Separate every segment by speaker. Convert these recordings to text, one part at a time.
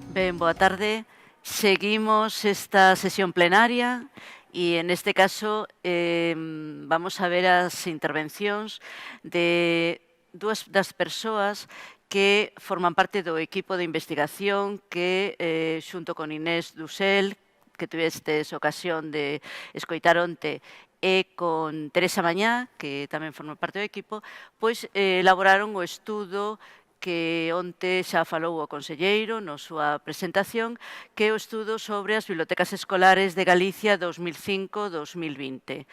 Speaker 1: Ben, boa tarde. Seguimos esta sesión plenaria e, en este caso, vamos a ver as intervencións de dúas das persoas que forman parte do equipo de investigación que, xunto con Inés Dusel, que tivestes ocasión de escoitar onte, e con Teresa Mañá, que tamén forma parte do equipo, pois elaboraron o estudo que onte xa falou o conselleiro na súa presentación, que é o estudo sobre as bibliotecas escolares de Galicia 2005-2020.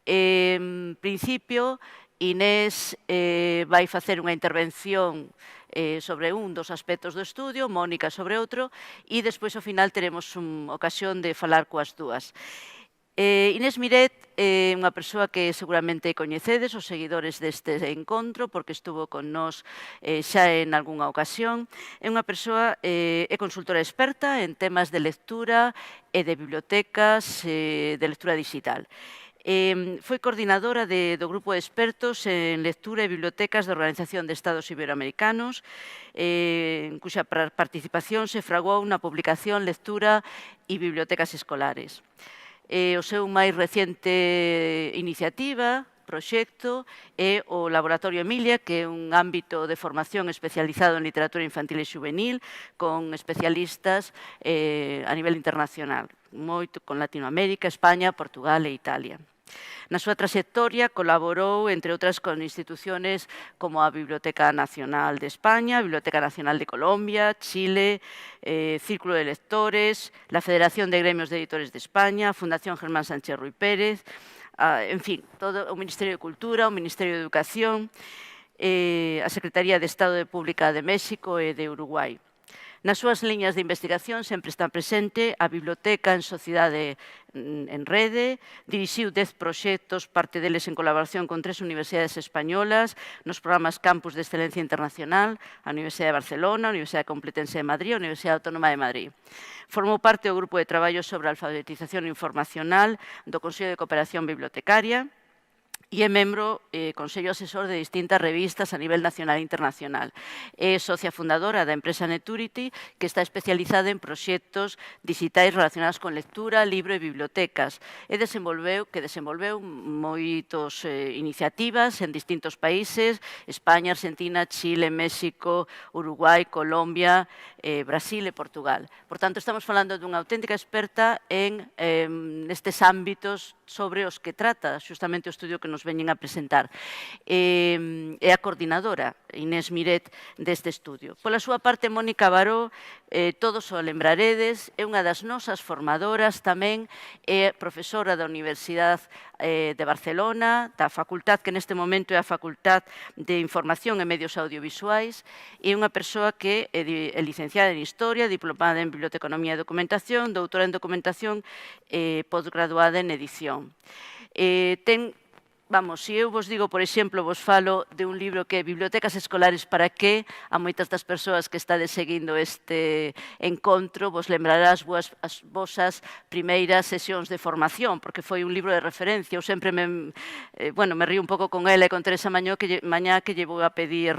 Speaker 1: En principio, Inés vai facer unha intervención sobre un dos aspectos do estudio, Mónica sobre outro, e despois ao final teremos ocasión de falar coas dúas. Inés Miret é unha persoa que seguramente coñecedes, os seguidores deste encontro, porque estuvo con nós xa en algunha ocasión. É unha persoa, é consultora experta en temas de lectura e de bibliotecas de lectura digital. Foi coordinadora do grupo de expertos en lectura e bibliotecas da Organización de Estados Iberoamericanos, en cuxa participación se fraguou na publicación Lectura e Bibliotecas Escolares. O seu máis reciente iniciativa, proxecto, é o Laboratorio Emilia, que é un ámbito de formación especializado en literatura infantil e juvenil, con especialistas a nivel internacional, moito con Latinoamérica, España, Portugal e Italia. Na súa traxectoria colaborou, entre outras, con instituciones como a Biblioteca Nacional de España, a Biblioteca Nacional de Colombia, Chile, Círculo de Lectores, la Federación de Gremios de Editores de España, a Fundación Germán Sánchez Ruy Pérez, en fin, todo o Ministerio de Cultura, o Ministerio de Educación, a Secretaría de Estado de Pública de México e de Uruguai. Nas súas liñas de investigación sempre está presente a biblioteca en sociedade en rede, dirixiu 10 proxectos, parte deles en colaboración con 3 universidades españolas, nos programas Campus de Excelencia Internacional, a Universidade de Barcelona, a Universidade Complutense de Madrid, a Universidade Autónoma de Madrid. Formou parte do grupo de traballo sobre a alfabetización informacional do Consello de Cooperación Bibliotecaria, e é membro Consello Asesor de distintas revistas a nivel nacional e internacional. É socia fundadora da empresa Neturity, que está especializada en proxectos digitais relacionados con lectura, libro e bibliotecas. Desenvolveu moitos iniciativas en distintos países, España, Argentina, Chile, México, Uruguai, Colombia, Brasil e Portugal. Por tanto, estamos falando dunha auténtica experta en nestes ámbitos sobre os que trata xustamente o estudio que nos veñen a presentar. É a coordinadora, Inés Miret, deste estudio. Pola súa parte, Mónica Baró, todos o lembraredes, é unha das nosas formadoras tamén, é profesora da Universidade de Barcelona, da facultad que neste momento é a Facultad de Información e Medios Audiovisuais, é unha persoa que é licenciada en Historia, diplomada en Biblioteconomía e Documentación, doutora en Documentación e posgraduada en Edición. Se eu vos digo, por exemplo, vos falo de un libro que é Bibliotecas Escolares para que, a moitas das persoas que estades seguindo este encontro, vos lembrarás as vosas primeiras sesións de formación, porque foi un libro de referencia. Eu sempre me río un pouco con ela e con Teresa Mañá que lle vou a pedir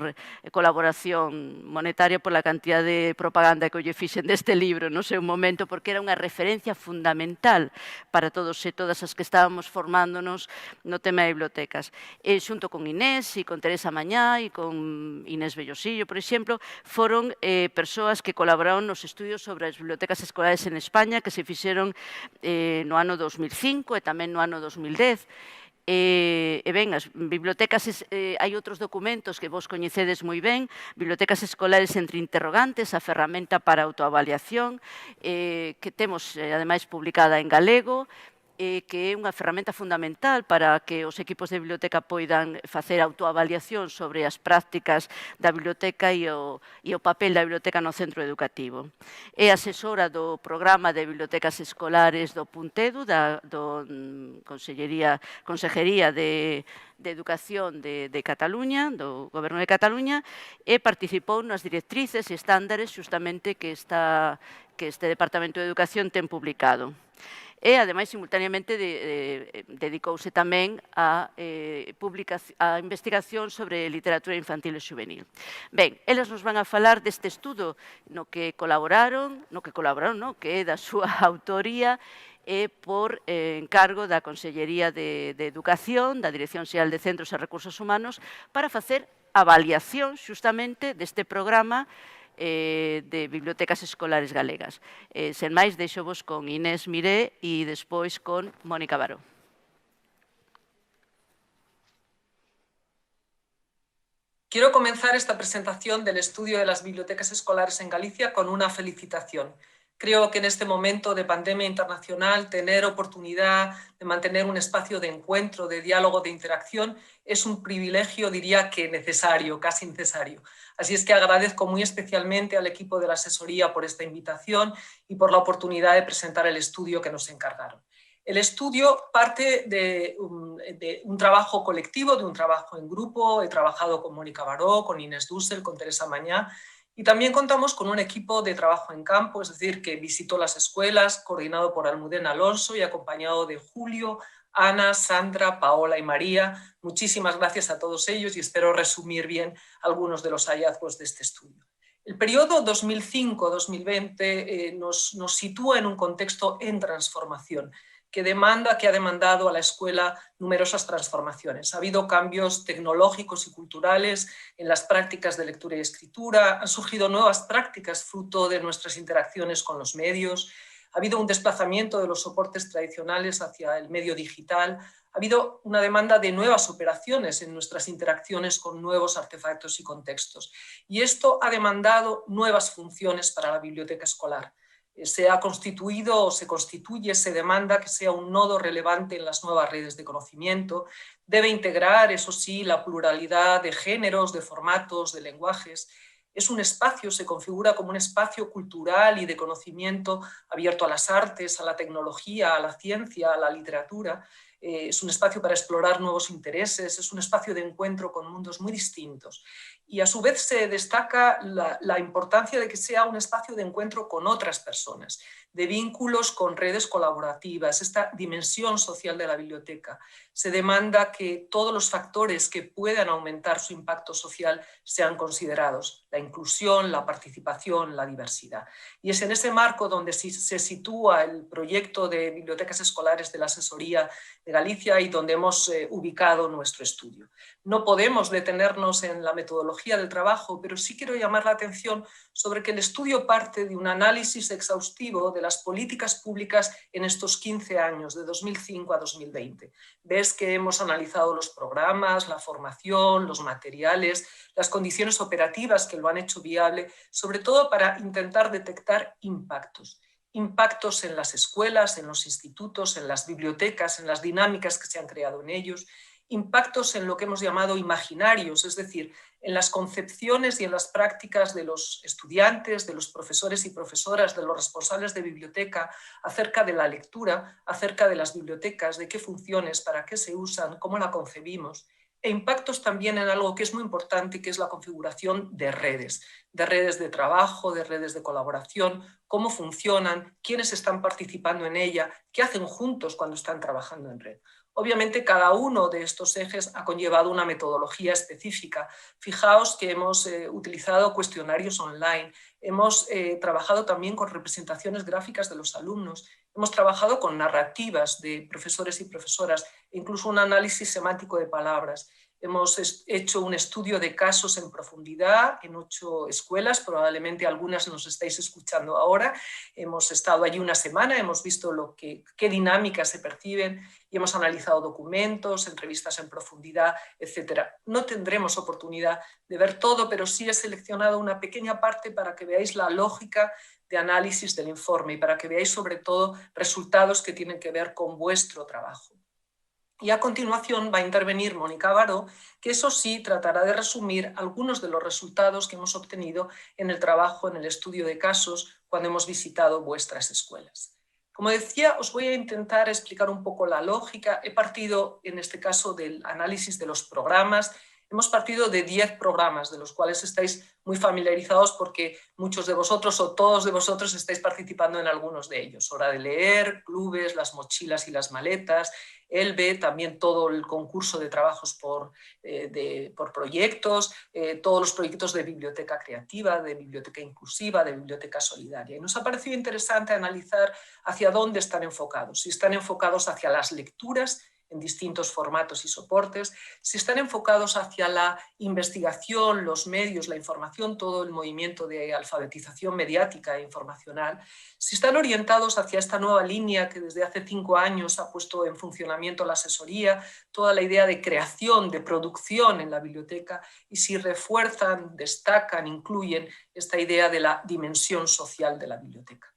Speaker 1: colaboración monetaria pola cantidad de propaganda que lle fixen deste libro no seu momento, porque era unha referencia fundamental para todos e todas as que estábamos formándonos no tema de bibliotecas. Xunto con Inés e con Teresa Mañá e con Inés Bellosillo, por exemplo, foron persoas que colaboraron nos estudios sobre as bibliotecas escolares en España que se fixeron no ano 2005 e tamén no ano 2010. As bibliotecas, hai outros documentos que vos coñecedes moi ben, Bibliotecas Escolares entre interrogantes, a ferramenta para autoavaliación, que temos, ademais, publicada en galego, que é unha ferramenta fundamental para que os equipos de biblioteca poidan facer autoavaliación sobre as prácticas da biblioteca e o papel da biblioteca no centro educativo. É asesora do programa de bibliotecas escolares do Puntedu, do Consejería de Educación de Cataluña, do Goberno de Cataluña, e participou nas directrices e estándares xustamente que que este Departamento de Educación ten publicado. E, ademais, simultaneamente dedicouse tamén a investigación sobre literatura infantil e juvenil. Ben, elas nos van a falar deste estudo no que colaboraron, que é da súa autoría e por encargo da Consellería de Educación, da Dirección Xeral de Centros e Recursos Humanos, para facer avaliación xustamente deste programa de bibliotecas escolares galegas. Sen máis, deixovos con Inés Miré e despois con Mónica Baró.
Speaker 2: Quiero comenzar esta presentación del estudio de las bibliotecas escolares en Galicia con una felicitación. Creo que en este momento de pandemia internacional tener oportunidad de mantener un espacio de encuentro, de diálogo, de interacción es un privilegio, diría que necesario, casi necesario. Así es que agradezco muy especialmente al equipo de la asesoría por esta invitación y por la oportunidad de presentar el estudio que nos encargaron. El estudio parte de un trabajo colectivo, de un trabajo en grupo. He trabajado con Mónica Baró, con Inés Dussel, con Teresa Mañá, y también contamos con un equipo de trabajo en campo, es decir, que visitó las escuelas, coordinado por Almudena Alonso y acompañado de Julio, Ana, Sandra, Paola y María. Muchísimas gracias a todos ellos y espero resumir bien algunos de los hallazgos de este estudio. El periodo 2005-2020 nos sitúa en un contexto en transformación, que ha demandado a la escuela numerosas transformaciones. Ha habido cambios tecnológicos y culturales en las prácticas de lectura y escritura, han surgido nuevas prácticas fruto de nuestras interacciones con los medios, ha habido un desplazamiento de los soportes tradicionales hacia el medio digital, ha habido una demanda de nuevas operaciones en nuestras interacciones con nuevos artefactos y contextos. Y esto ha demandado nuevas funciones para la biblioteca escolar. Se ha constituido o se constituye, se demanda que sea un nodo relevante en las nuevas redes de conocimiento, debe integrar, eso sí, la pluralidad de géneros, de formatos, de lenguajes. Es un espacio, se configura como un espacio cultural y de conocimiento abierto a las artes, a la tecnología, a la ciencia, a la literatura. Es un espacio para explorar nuevos intereses, es un espacio de encuentro con mundos muy distintos. Y a su vez se destaca la importancia de que sea un espacio de encuentro con otras personas, de vínculos con redes colaborativas, esta dimensión social de la biblioteca. Se demanda que todos los factores que puedan aumentar su impacto social sean considerados, la inclusión, la participación, la diversidad. Y es en ese marco donde se sitúa el proyecto de bibliotecas escolares de la asesoría de Galicia y donde hemos ubicado nuestro estudio. No podemos detenernos en la metodología del trabajo, pero sí quiero llamar la atención sobre que el estudio parte de un análisis exhaustivo de las políticas públicas en estos 15 años, de 2005 a 2020. Ves que hemos analizado los programas, la formación, los materiales, las condiciones operativas que lo han hecho viable, sobre todo para intentar detectar impactos. Impactos en las escuelas, en los institutos, en las bibliotecas, en las dinámicas que se han creado en ellos, impactos en lo que hemos llamado imaginarios, es decir, en las concepciones y en las prácticas de los estudiantes, de los profesores y profesoras, de los responsables de biblioteca, acerca de la lectura, acerca de las bibliotecas, de qué funciones, para qué se usan, cómo la concebimos, e impactos también en algo que es muy importante, que es la configuración de redes de trabajo, de redes de colaboración, cómo funcionan, quiénes están participando en ella, qué hacen juntos cuando están trabajando en red. Obviamente, cada uno de estos ejes ha conllevado una metodología específica. Fijaos que hemos utilizado cuestionarios online, hemos trabajado también con representaciones gráficas de los alumnos, hemos trabajado con narrativas de profesores y profesoras, e incluso un análisis semántico de palabras. Hemos hecho un estudio de casos en profundidad en 8 escuelas, probablemente algunas nos estáis escuchando ahora. Hemos estado allí una semana, hemos visto qué dinámicas se perciben y hemos analizado documentos, entrevistas en profundidad, etc. No tendremos oportunidad de ver todo, pero sí he seleccionado una pequeña parte para que veáis la lógica de análisis del informe y para que veáis sobre todo resultados que tienen que ver con vuestro trabajo. Y a continuación va a intervenir Mónica Baró, que eso sí tratará de resumir algunos de los resultados que hemos obtenido en el trabajo, en el estudio de casos, cuando hemos visitado vuestras escuelas. Como decía, os voy a intentar explicar un poco la lógica. He partido, en este caso, del análisis de los programas. Hemos partido de 10 programas, de los cuales estáis muy familiarizados porque muchos de vosotros o todos de vosotros estáis participando en algunos de ellos. Hora de leer, clubes, las mochilas y las maletas, ELBE, también todo el concurso de trabajos por proyectos, todos los proyectos de biblioteca creativa, de biblioteca inclusiva, de biblioteca solidaria. Y nos ha parecido interesante analizar hacia dónde están enfocados. Si están enfocados hacia las lecturas en distintos formatos y soportes, si están enfocados hacia la investigación, los medios, la información, todo el movimiento de alfabetización mediática e informacional, si están orientados hacia esta nueva línea que desde hace 5 años ha puesto en funcionamiento la asesoría, toda la idea de creación, de producción en la biblioteca, y si refuerzan, destacan, incluyen esta idea de la dimensión social de la biblioteca.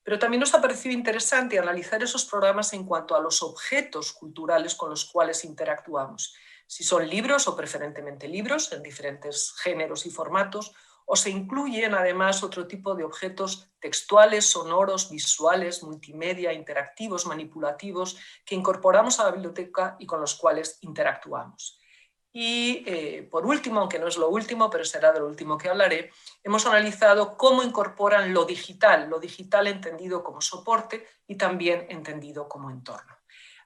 Speaker 2: Pero también nos ha parecido interesante analizar esos programas en cuanto a los objetos culturales con los cuales interactuamos. Si son libros o preferentemente libros en diferentes géneros y formatos, o se incluyen además otro tipo de objetos textuales, sonoros, visuales, multimedia, interactivos, manipulativos, que incorporamos a la biblioteca y con los cuales interactuamos. Y por último, aunque no es lo último, pero será de lo último que hablaré, hemos analizado cómo incorporan lo digital entendido como soporte y también entendido como entorno.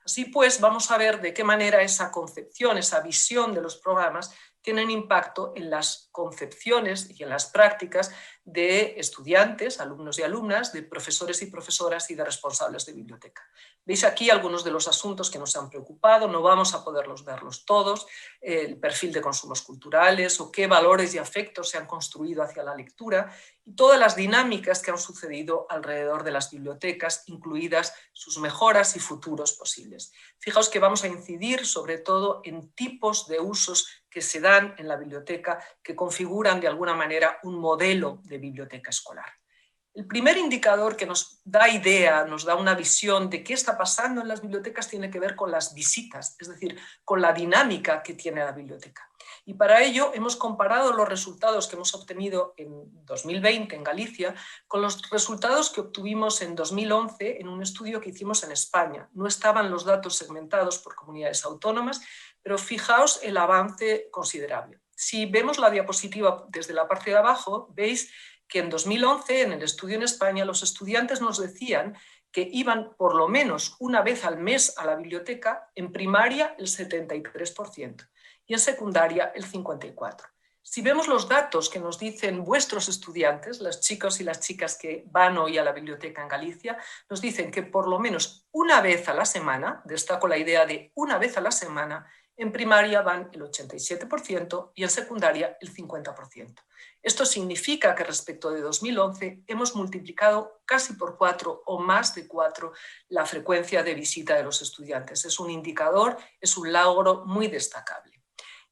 Speaker 2: Así pues, vamos a ver de qué manera esa concepción, esa visión de los programas tienen impacto en las concepciones y en las prácticas de estudiantes, alumnos y alumnas, de profesores y profesoras y de responsables de biblioteca. Veis aquí algunos de los asuntos que nos han preocupado, no vamos a poderlos verlos todos, el perfil de consumos culturales o qué valores y afectos se han construido hacia la lectura y todas las dinámicas que han sucedido alrededor de las bibliotecas, incluidas sus mejoras y futuros posibles. Fijaos que vamos a incidir sobre todo en tipos de usos que se dan en la biblioteca que configuran de alguna manera un modelo de biblioteca escolar. El primer indicador que nos da idea, nos da una visión de qué está pasando en las bibliotecas tiene que ver con las visitas, es decir, con la dinámica que tiene la biblioteca. Y para ello hemos comparado los resultados que hemos obtenido en 2020 en Galicia con los resultados que obtuvimos en 2011 en un estudio que hicimos en España. No estaban los datos segmentados por comunidades autónomas, pero fijaos el avance considerable. Si vemos la diapositiva desde la parte de abajo, veis que en 2011, en el estudio en España, los estudiantes nos decían que iban por lo menos una vez al mes a la biblioteca, en primaria el 73% y en secundaria el 54%. Si vemos los datos que nos dicen vuestros estudiantes, los chicos y las chicas que van hoy a la biblioteca en Galicia, nos dicen que por lo menos una vez a la semana, destaco la idea de una vez a la semana, en primaria van el 87% y en secundaria el 50%. Esto significa que respecto de 2011 hemos multiplicado casi por 4 o más de 4 la frecuencia de visita de los estudiantes. Es un indicador, es un logro muy destacable.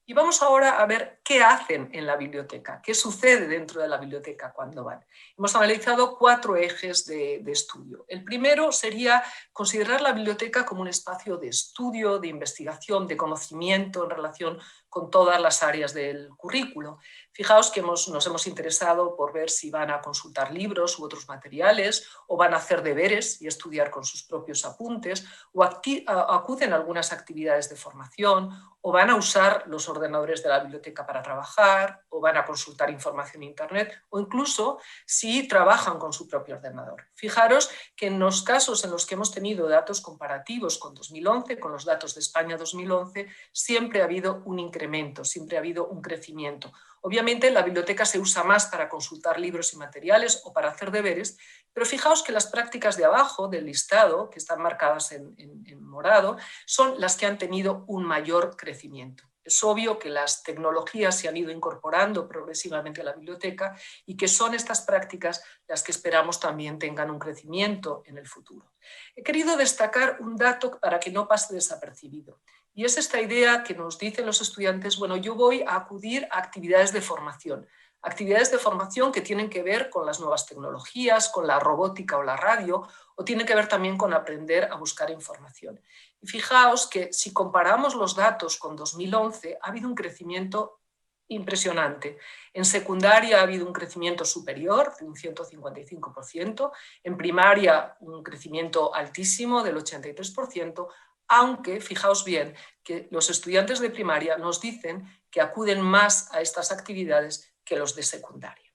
Speaker 2: Y vamos ahora a ver qué hacen en la biblioteca, qué sucede dentro de la biblioteca cuando van. Hemos analizado 4 ejes de estudio. El primero sería considerar la biblioteca como un espacio de estudio, de investigación, de conocimiento en relación con todas las áreas del currículo. Fijaos que nos hemos interesado por ver si van a consultar libros u otros materiales, o van a hacer deberes y estudiar con sus propios apuntes, o acuden a algunas actividades de formación, o van a usar los ordenadores de la biblioteca para trabajar, o van a consultar información en Internet, o incluso si trabajan con su propio ordenador. Fijaros que en los casos en los que hemos tenido datos comparativos con 2011, con los datos de España 2011, siempre ha habido un incremento, siempre ha habido un crecimiento. Obviamente la biblioteca se usa más para consultar libros y materiales o para hacer deberes, pero fijaos que las prácticas de abajo del listado, que están marcadas en morado, son las que han tenido un mayor crecimiento. Es obvio que las tecnologías se han ido incorporando progresivamente a la biblioteca y que son estas prácticas las que esperamos también tengan un crecimiento en el futuro. He querido destacar un dato para que no pase desapercibido. Y es esta idea que nos dicen los estudiantes, bueno, yo voy a acudir a actividades de formación que tienen que ver con las nuevas tecnologías, con la robótica o la radio, o tienen que ver también con aprender a buscar información. Y fijaos que si comparamos los datos con 2011, ha habido un crecimiento impresionante. En secundaria ha habido un crecimiento superior de un 155%, en primaria un crecimiento altísimo del 83%, aunque fijaos bien que los estudiantes de primaria nos dicen que acuden más a estas actividades que los de secundaria.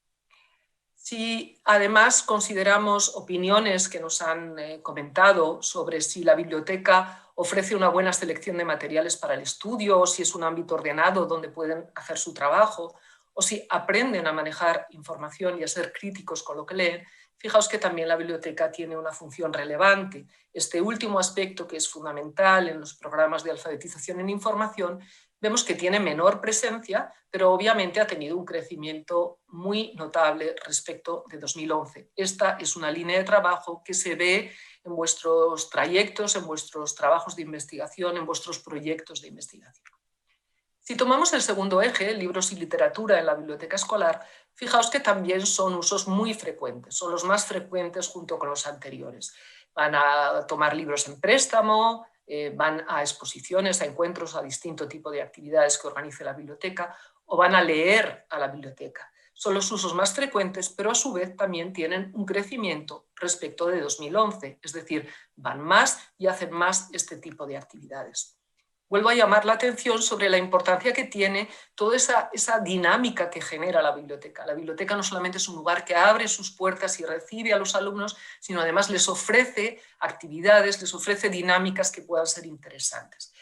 Speaker 2: Si además consideramos opiniones que nos han comentado sobre si la biblioteca ofrece una buena selección de materiales para el estudio, o si es un ámbito ordenado donde pueden hacer su trabajo, o si aprenden a manejar información y a ser críticos con lo que leen, fijaos que también la biblioteca tiene una función relevante. Este último aspecto, que es fundamental en los programas de alfabetización en información, vemos que tiene menor presencia, pero obviamente ha tenido un crecimiento muy notable respecto de 2011. Esta es una línea de trabajo que se ve en vuestros trayectos, en vuestros trabajos de investigación, en vuestros proyectos de investigación. Si tomamos el segundo eje, libros y literatura en la biblioteca escolar, fijaos que también son usos muy frecuentes, son los más frecuentes junto con los anteriores. Van a tomar libros en préstamo, van a exposiciones, a encuentros, a distinto tipo de actividades que organice la biblioteca, o van a leer a la biblioteca. Son los usos más frecuentes, pero a su vez también tienen un crecimiento respecto de 2011, es decir, van más y hacen más este tipo de actividades. Vuelvo a llamar la atención sobre la importancia que tiene toda esa dinámica que genera la biblioteca. La biblioteca no solamente es un lugar que abre sus puertas y recibe a los alumnos, sino además les ofrece actividades, les ofrece dinámicas que puedan ser interesantes.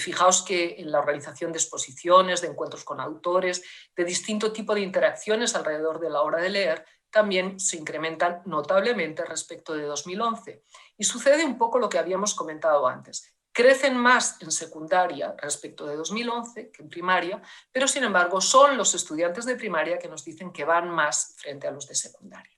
Speaker 2: Fijaos que en la organización de exposiciones, de encuentros con autores, de distinto tipo de interacciones alrededor de la hora de leer, también se incrementan notablemente respecto de 2011. Y sucede un poco lo que habíamos comentado antes. Crecen más en secundaria respecto de 2011 que en primaria, pero sin embargo son los estudiantes de primaria que nos dicen que van más frente a los de secundaria.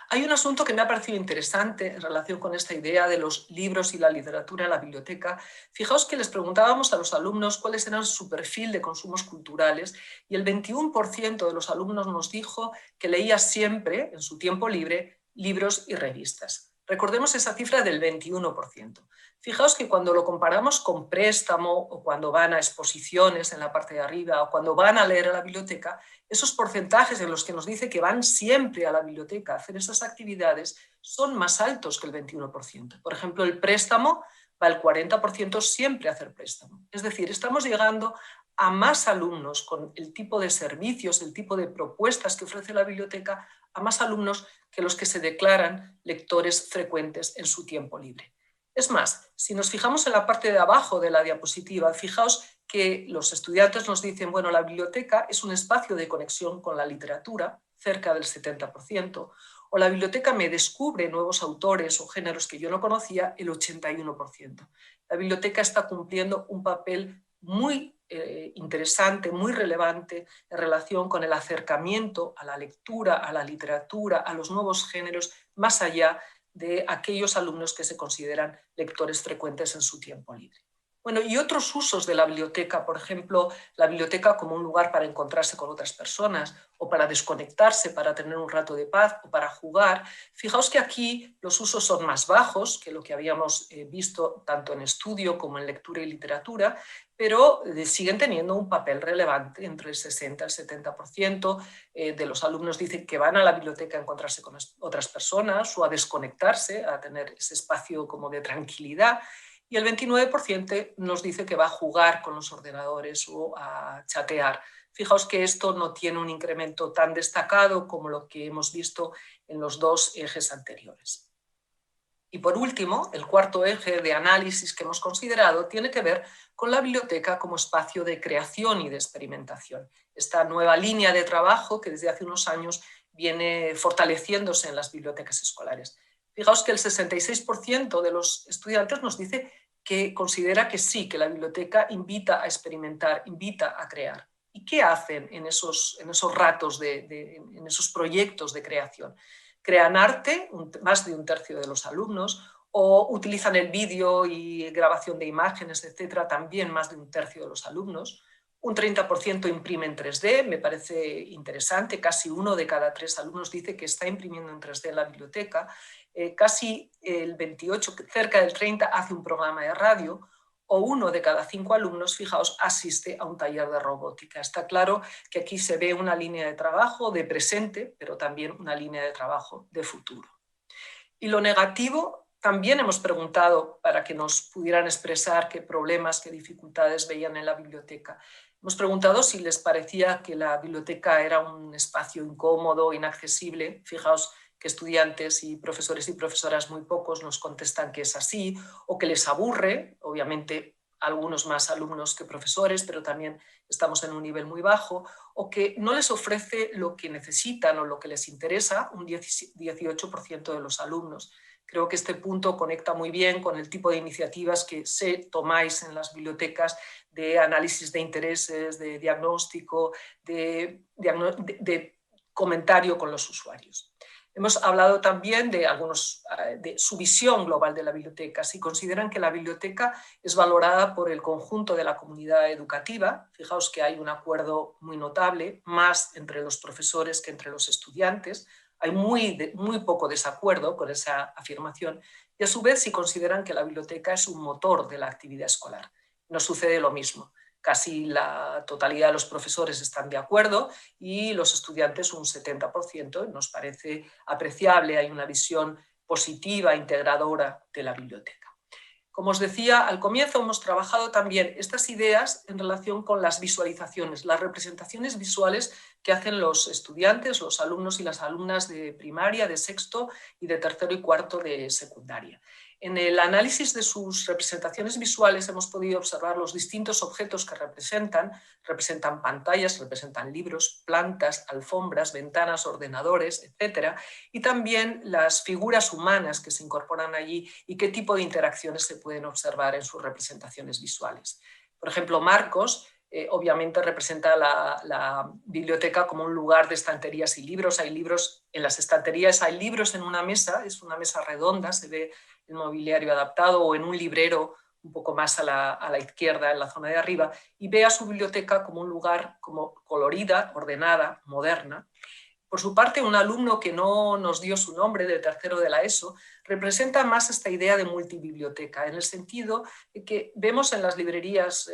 Speaker 2: Hay un asunto que me ha parecido interesante en relación con esta idea de los libros y la literatura en la biblioteca. Fijaos que les preguntábamos a los alumnos cuáles eran su perfil de consumos culturales y el 21% de los alumnos nos dijo que leía siempre, en su tiempo libre, libros y revistas. Recordemos esa cifra del 21%. Fijaos que cuando lo comparamos con préstamo o cuando van a exposiciones en la parte de arriba o cuando van a leer a la biblioteca, esos porcentajes en los que nos dice que van siempre a la biblioteca a hacer esas actividades son más altos que el 21%. Por ejemplo, el préstamo va el 40% siempre a hacer préstamo. Es decir, estamos llegando a más alumnos con el tipo de servicios, el tipo de propuestas que ofrece la biblioteca, a más alumnos que los que se declaran lectores frecuentes en su tiempo libre. Es más, si nos fijamos en la parte de abajo de la diapositiva, fijaos que los estudiantes nos dicen, bueno, la biblioteca es un espacio de conexión con la literatura, cerca del 70%, o la biblioteca me descubre nuevos autores o géneros que yo no conocía, el 81%. La biblioteca está cumpliendo un papel muy interesante, muy relevante en relación con el acercamiento a la lectura, a la literatura, a los nuevos géneros, más allá de aquellos alumnos que se consideran lectores frecuentes en su tiempo libre. Bueno, y otros usos de la biblioteca, por ejemplo, la biblioteca como un lugar para encontrarse con otras personas o para desconectarse, para tener un rato de paz o para jugar. Fijaos que aquí los usos son más bajos que lo que habíamos visto tanto en estudio como en lectura y literatura, pero siguen teniendo un papel relevante. Entre el 60 y el 70% de los alumnos dicen que van a la biblioteca a encontrarse con otras personas o a desconectarse, a tener ese espacio como de tranquilidad. Y el 29% nos dice que va a jugar con los ordenadores o a chatear. Fijaos que esto no tiene un incremento tan destacado como lo que hemos visto en los dos ejes anteriores. Y por último, el cuarto eje de análisis que hemos considerado tiene que ver con la biblioteca como espacio de creación y de experimentación. Esta nueva línea de trabajo que desde hace unos años viene fortaleciéndose en las bibliotecas escolares. Fijaos que el 66% de los estudiantes nos dice que considera que sí, que la biblioteca invita a experimentar, invita a crear. ¿Y qué hacen en esos ratos, en esos proyectos de creación? Crean arte, más de un tercio de los alumnos, o utilizan el vídeo y grabación de imágenes, etcétera, también más de un tercio de los alumnos. Un 30% imprime en 3D, me parece interesante, casi 1 de cada 3 alumnos dice que está imprimiendo en 3D en la biblioteca, casi el 28, cerca del 30, hace un programa de radio, o 1 de cada 5 alumnos, fijaos, asiste a un taller de robótica. Está claro que aquí se ve una línea de trabajo de presente, pero también una línea de trabajo de futuro. Y lo negativo También hemos preguntado para que nos pudieran expresar qué problemas, qué dificultades veían en la biblioteca. Hemos preguntado si les parecía que la biblioteca era un espacio incómodo, inaccesible. Fijaos que estudiantes y profesoras muy pocos nos contestan que es así, o que les aburre, obviamente algunos más alumnos que profesores, pero también estamos en un nivel muy bajo, o que no les ofrece lo que necesitan o lo que les interesa un 18% de los alumnos. Creo que este punto conecta muy bien con el tipo de iniciativas que tomáis en las bibliotecas de análisis de intereses, de diagnóstico, de comentario con los usuarios. Hemos hablado también de su visión global de la biblioteca. Si consideran que la biblioteca es valorada por el conjunto de la comunidad educativa, fijaos que hay un acuerdo muy notable, más entre los profesores que entre los estudiantes. Hay muy poco desacuerdo con esa afirmación. Y a su vez, si consideran que la biblioteca es un motor de la actividad escolar. Nos sucede lo mismo. Casi la totalidad de los profesores están de acuerdo y los estudiantes un 70%. Nos parece apreciable, hay una visión positiva, integradora de la biblioteca. Como os decía al comienzo, hemos trabajado también estas ideas en relación con las visualizaciones, las representaciones visuales que hacen los estudiantes, los alumnos y las alumnas de primaria, de sexto y de tercero y cuarto de secundaria. En el análisis de sus representaciones visuales hemos podido observar los distintos objetos que representan pantallas, representan libros, plantas, alfombras, ventanas, ordenadores, etc. Y también las figuras humanas que se incorporan allí y qué tipo de interacciones se pueden observar en sus representaciones visuales. Por ejemplo, Marcos obviamente representa la biblioteca como un lugar de estanterías y libros. Hay libros en las estanterías, hay libros en una mesa, es una mesa redonda, se ve el mobiliario adaptado, o en un librero un poco más a la izquierda, en la zona de arriba, y ve a su biblioteca como un lugar como colorida, ordenada, moderna. Por su parte, un alumno que no nos dio su nombre, de tercero de la ESO, representa más esta idea de multibiblioteca, en el sentido de que vemos en las librerías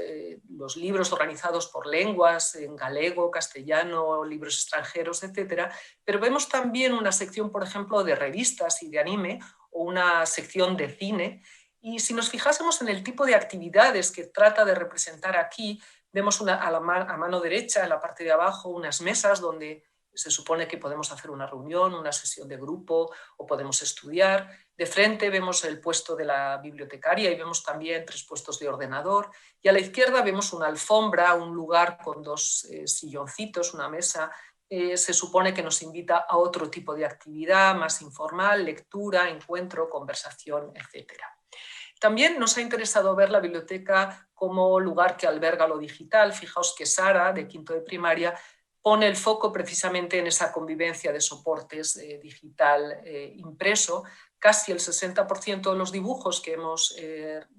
Speaker 2: los libros organizados por lenguas, en galego, castellano, libros extranjeros, etc. Pero vemos también una sección, por ejemplo, de revistas y de anime, o una sección de cine. Y si nos fijásemos en el tipo de actividades que trata de representar aquí, vemos a mano derecha, en la parte de abajo, unas mesas donde se supone que podemos hacer una reunión, una sesión de grupo o podemos estudiar. De frente vemos el puesto de la bibliotecaria y vemos también 3 puestos de ordenador. Y a la izquierda vemos una alfombra, un lugar con 2 silloncitos, una mesa. Se supone que nos invita a otro tipo de actividad más informal, lectura, encuentro, conversación, etc. También nos ha interesado ver la biblioteca como lugar que alberga lo digital. Fijaos que Sara, de quinto de primaria, pone el foco precisamente en esa convivencia de soportes digital impreso. Casi el 60% de los dibujos que hemos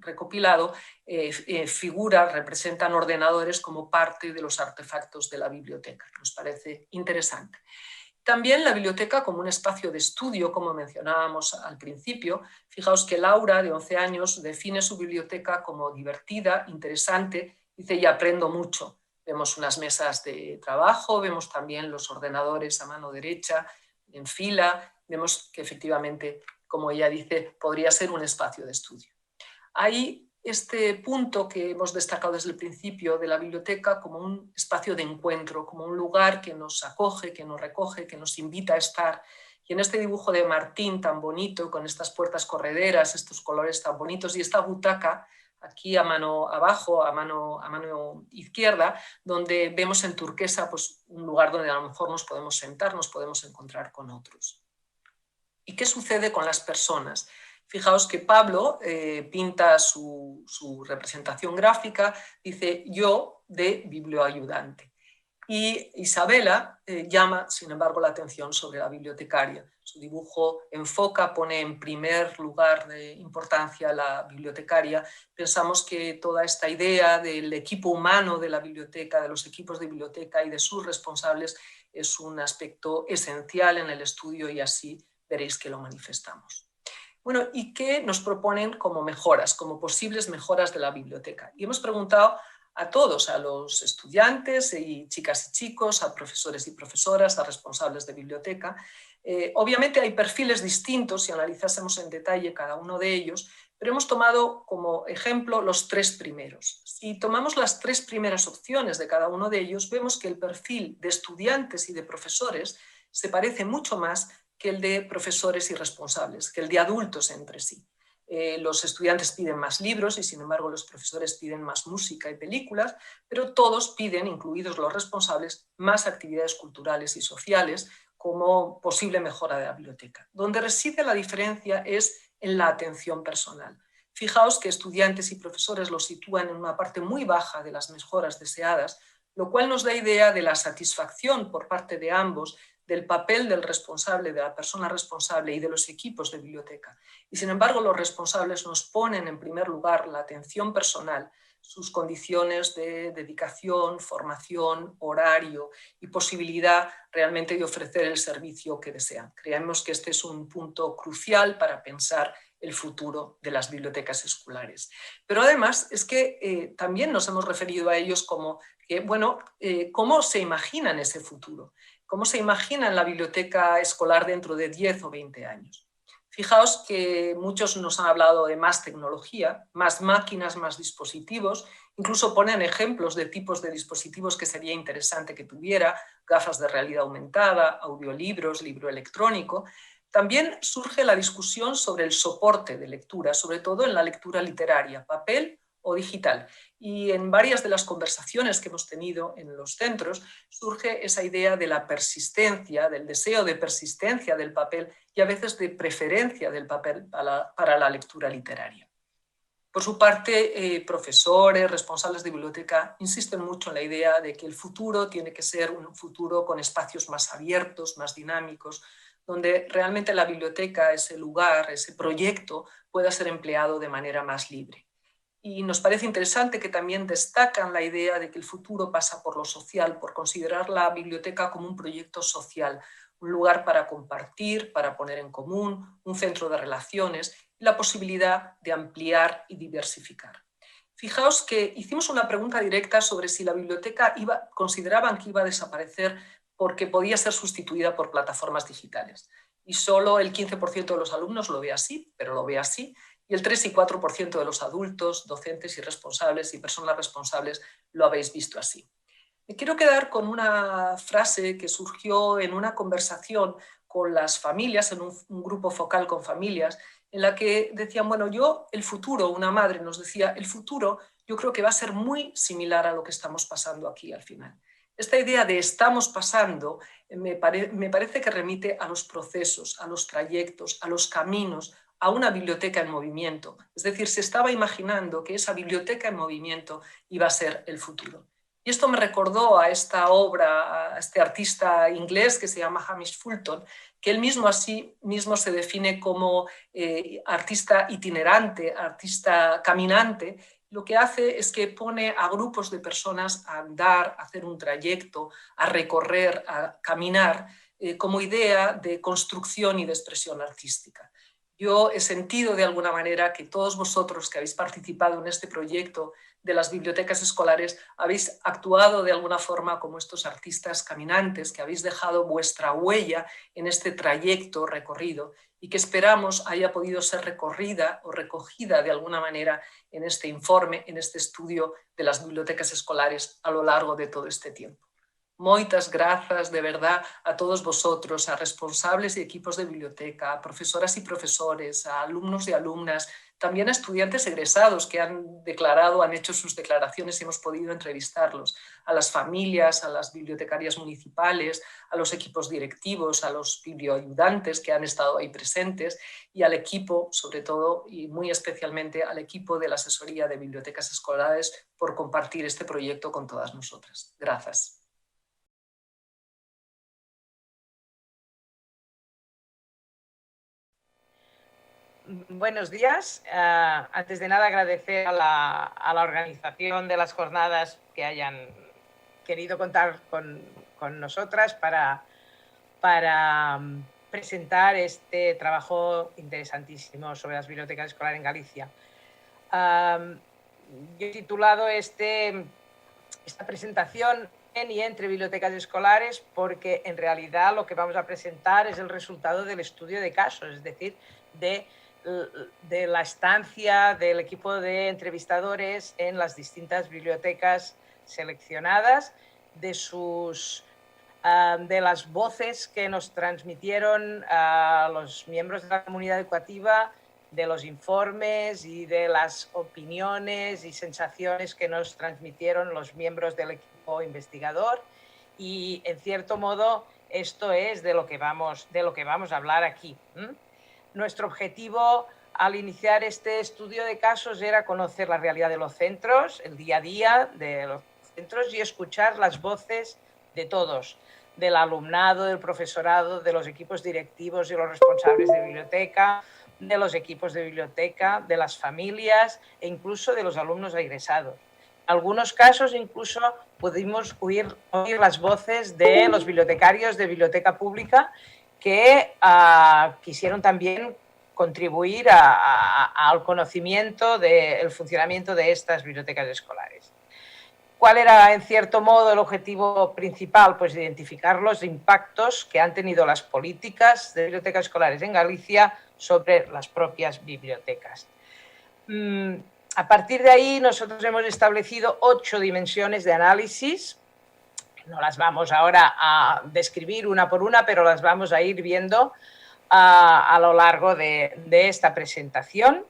Speaker 2: recopilado representan ordenadores como parte de los artefactos de la biblioteca. Nos parece interesante. También la biblioteca como un espacio de estudio, como mencionábamos al principio. Fijaos que Laura, de 11 años, define su biblioteca como divertida, interesante, dice, y aprendo mucho. Vemos unas mesas de trabajo, vemos también los ordenadores a mano derecha, en fila, vemos que efectivamente, como ella dice, podría ser un espacio de estudio. Hay este punto que hemos destacado desde el principio de la biblioteca como un espacio de encuentro, como un lugar que nos acoge, que nos recoge, que nos invita a estar. Y en este dibujo de Martín tan bonito, con estas puertas correderas, estos colores tan bonitos y esta butaca, aquí a mano abajo, a mano izquierda, donde vemos en turquesa pues, un lugar donde a lo mejor nos podemos sentar, nos podemos encontrar con otros. ¿Y qué sucede con las personas? Fijaos que Pablo pinta su representación gráfica, dice yo de biblioayudante. Y Isabela llama, sin embargo, la atención sobre la bibliotecaria. Su dibujo enfoca, pone en primer lugar de importancia a la bibliotecaria. Pensamos que toda esta idea del equipo humano de la biblioteca, de los equipos de biblioteca y de sus responsables es un aspecto esencial en el estudio y así veréis que lo manifestamos. Bueno, ¿y qué nos proponen como mejoras, como posibles mejoras de la biblioteca? Y hemos preguntado a todos, a los estudiantes y chicas y chicos, a profesores y profesoras, a responsables de biblioteca. Obviamente hay perfiles distintos si analizásemos en detalle cada uno de ellos, pero hemos tomado como ejemplo los 3 primeros. Si tomamos las 3 primeras opciones de cada uno de ellos, vemos que el perfil de estudiantes y de profesores se parece mucho más que el de profesores y responsables, que el de adultos entre sí. Los estudiantes piden más libros y, sin embargo, los profesores piden más música y películas, pero todos piden, incluidos los responsables, más actividades culturales y sociales como posible mejora de la biblioteca. Donde reside la diferencia es en la atención personal. Fijaos que estudiantes y profesores lo sitúan en una parte muy baja de las mejoras deseadas, lo cual nos da idea de la satisfacción por parte de ambos del papel del responsable, de la persona responsable y de los equipos de biblioteca. Y sin embargo, los responsables nos ponen en primer lugar la atención personal, sus condiciones de dedicación, formación, horario y posibilidad realmente de ofrecer el servicio que desean. Creemos que este es un punto crucial para pensar el futuro de las bibliotecas escolares. Pero además es que también nos hemos referido a ellos como que, bueno, ¿cómo se imaginan ese futuro? ¿Cómo se imaginan la biblioteca escolar dentro de 10 o 20 años? Fijaos que muchos nos han hablado de más tecnología, más máquinas, más dispositivos, incluso ponen ejemplos de tipos de dispositivos que sería interesante que tuviera, gafas de realidad aumentada, audiolibros, libro electrónico. También surge la discusión sobre el soporte de lectura, sobre todo en la lectura literaria, papel o digital. Y en varias de las conversaciones que hemos tenido en los centros surge esa idea de la persistencia, del deseo de persistencia del papel y a veces de preferencia del papel para la lectura literaria. Por su parte, profesores, responsables de biblioteca insisten mucho en la idea de que el futuro tiene que ser un futuro con espacios más abiertos, más dinámicos, donde realmente la biblioteca, ese lugar, ese proyecto, pueda ser empleado de manera más libre. Y nos parece interesante que también destacan la idea de que el futuro pasa por lo social, por considerar la biblioteca como un proyecto social, un lugar para compartir, para poner en común, un centro de relaciones y la posibilidad de ampliar y diversificar. Fijaos que hicimos una pregunta directa sobre si la biblioteca consideraban que iba a desaparecer porque podía ser sustituida por plataformas digitales. Y solo el 15% de los alumnos lo ve así, pero lo ve así, y el 3 y 4% de los adultos, docentes y responsables y personas responsables lo habéis visto así. Me quiero quedar con una frase que surgió en una conversación con las familias, en un grupo focal con familias, en la que decían, bueno, el futuro, una madre nos decía, el futuro yo creo que va a ser muy similar a lo que estamos pasando aquí al final. Esta idea de estamos pasando me parece que remite a los procesos, a los trayectos, a los caminos, a una biblioteca en movimiento. Es decir, se estaba imaginando que esa biblioteca en movimiento iba a ser el futuro. Y esto me recordó a esta obra, a este artista inglés que se llama Hamish Fulton, que él mismo así mismo se define como artista itinerante, artista caminante. Lo que hace es que pone a grupos de personas a andar, a hacer un trayecto, a recorrer, a caminar, como idea de construcción y de expresión artística. Yo he sentido de alguna manera que todos vosotros que habéis participado en este proyecto de las bibliotecas escolares habéis actuado de alguna forma como estos artistas caminantes, que habéis dejado vuestra huella en este trayecto recorrido y que esperamos haya podido ser recorrida o recogida de alguna manera en este informe, en este estudio de las bibliotecas escolares a lo largo de todo este tiempo. Moitas grazas, de verdad, a todos vosotros, a responsables y equipos de biblioteca, a profesoras y profesores, a alumnos y alumnas, también a estudiantes egresados que han declarado, han hecho sus declaraciones y hemos podido entrevistarlos, a las familias, a las bibliotecarias municipales, a los equipos directivos, a los biblioayudantes que han estado ahí presentes y al equipo, sobre todo y muy especialmente al equipo de la asesoría de bibliotecas escolares por compartir este proyecto con todas nosotras. Gracias.
Speaker 3: Buenos días. Antes de nada, agradecer a la organización de las jornadas que hayan querido contar con nosotras para presentar este trabajo interesantísimo sobre las bibliotecas escolares en Galicia. Yo he titulado este esta presentación en y entre bibliotecas escolares, porque en realidad lo que vamos a presentar es el resultado del estudio de casos, es decir, de la estancia del equipo de entrevistadores en las distintas bibliotecas seleccionadas, de las voces que nos transmitieron a los miembros de la comunidad educativa, de los informes y de las opiniones y sensaciones que nos transmitieron los miembros del equipo investigador. Y, en cierto modo, esto es de lo que vamos a hablar aquí. Nuestro objetivo al iniciar este estudio de casos era conocer la realidad de los centros, el día a día de los centros y escuchar las voces de todos, del alumnado, del profesorado, de los equipos directivos y los responsables de biblioteca, de los equipos de biblioteca, de las familias e incluso de los alumnos egresados. En algunos casos incluso pudimos oír las voces de los bibliotecarios de biblioteca pública que quisieron también contribuir al conocimiento del funcionamiento de estas bibliotecas escolares. ¿Cuál era, en cierto modo, el objetivo principal? Pues identificar los impactos que han tenido las políticas de bibliotecas escolares en Galicia sobre las propias bibliotecas. A partir de ahí, nosotros hemos establecido 8 dimensiones de análisis. No las vamos ahora a describir una por una, pero las vamos a ir viendo a lo largo de esta presentación.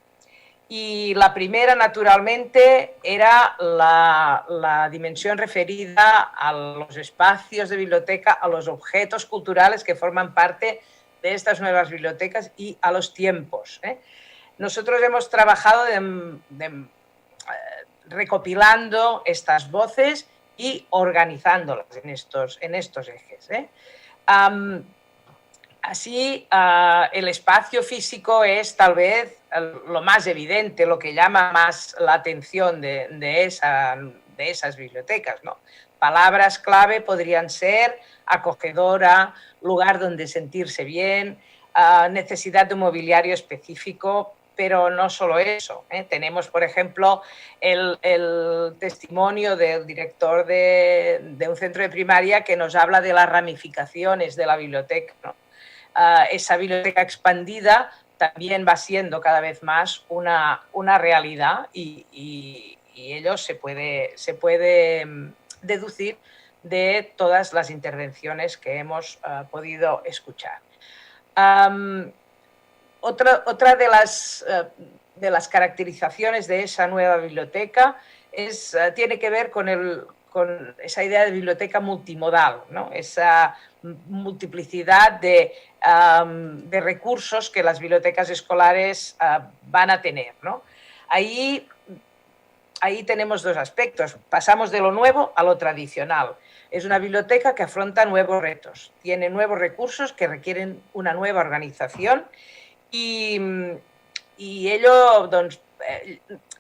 Speaker 3: Y la primera, naturalmente, era la dimensión referida a los espacios de biblioteca, a los objetos culturales que forman parte de estas nuevas bibliotecas y a los tiempos. Nosotros hemos trabajado recopilando estas voces y organizándolas en estos ejes. Así, el espacio físico es tal vez lo más evidente, lo que llama más la atención de esas bibliotecas, ¿no? Palabras clave podrían ser acogedora, lugar donde sentirse bien, necesidad de mobiliario específico, pero no solo eso. Tenemos, por ejemplo, el testimonio del director de un centro de primaria que nos habla de las ramificaciones de la biblioteca, ¿no? Esa biblioteca expandida también va siendo cada vez más una realidad y ello se puede deducir de todas las intervenciones que hemos podido escuchar. Otra de las caracterizaciones de esa nueva biblioteca tiene que ver con esa idea de biblioteca multimodal, ¿no? Esa multiplicidad de recursos que las bibliotecas escolares van a tener, ¿no? Ahí tenemos 2 aspectos. Pasamos de lo nuevo a lo tradicional. Es una biblioteca que afronta nuevos retos, tiene nuevos recursos que requieren una nueva organización y ello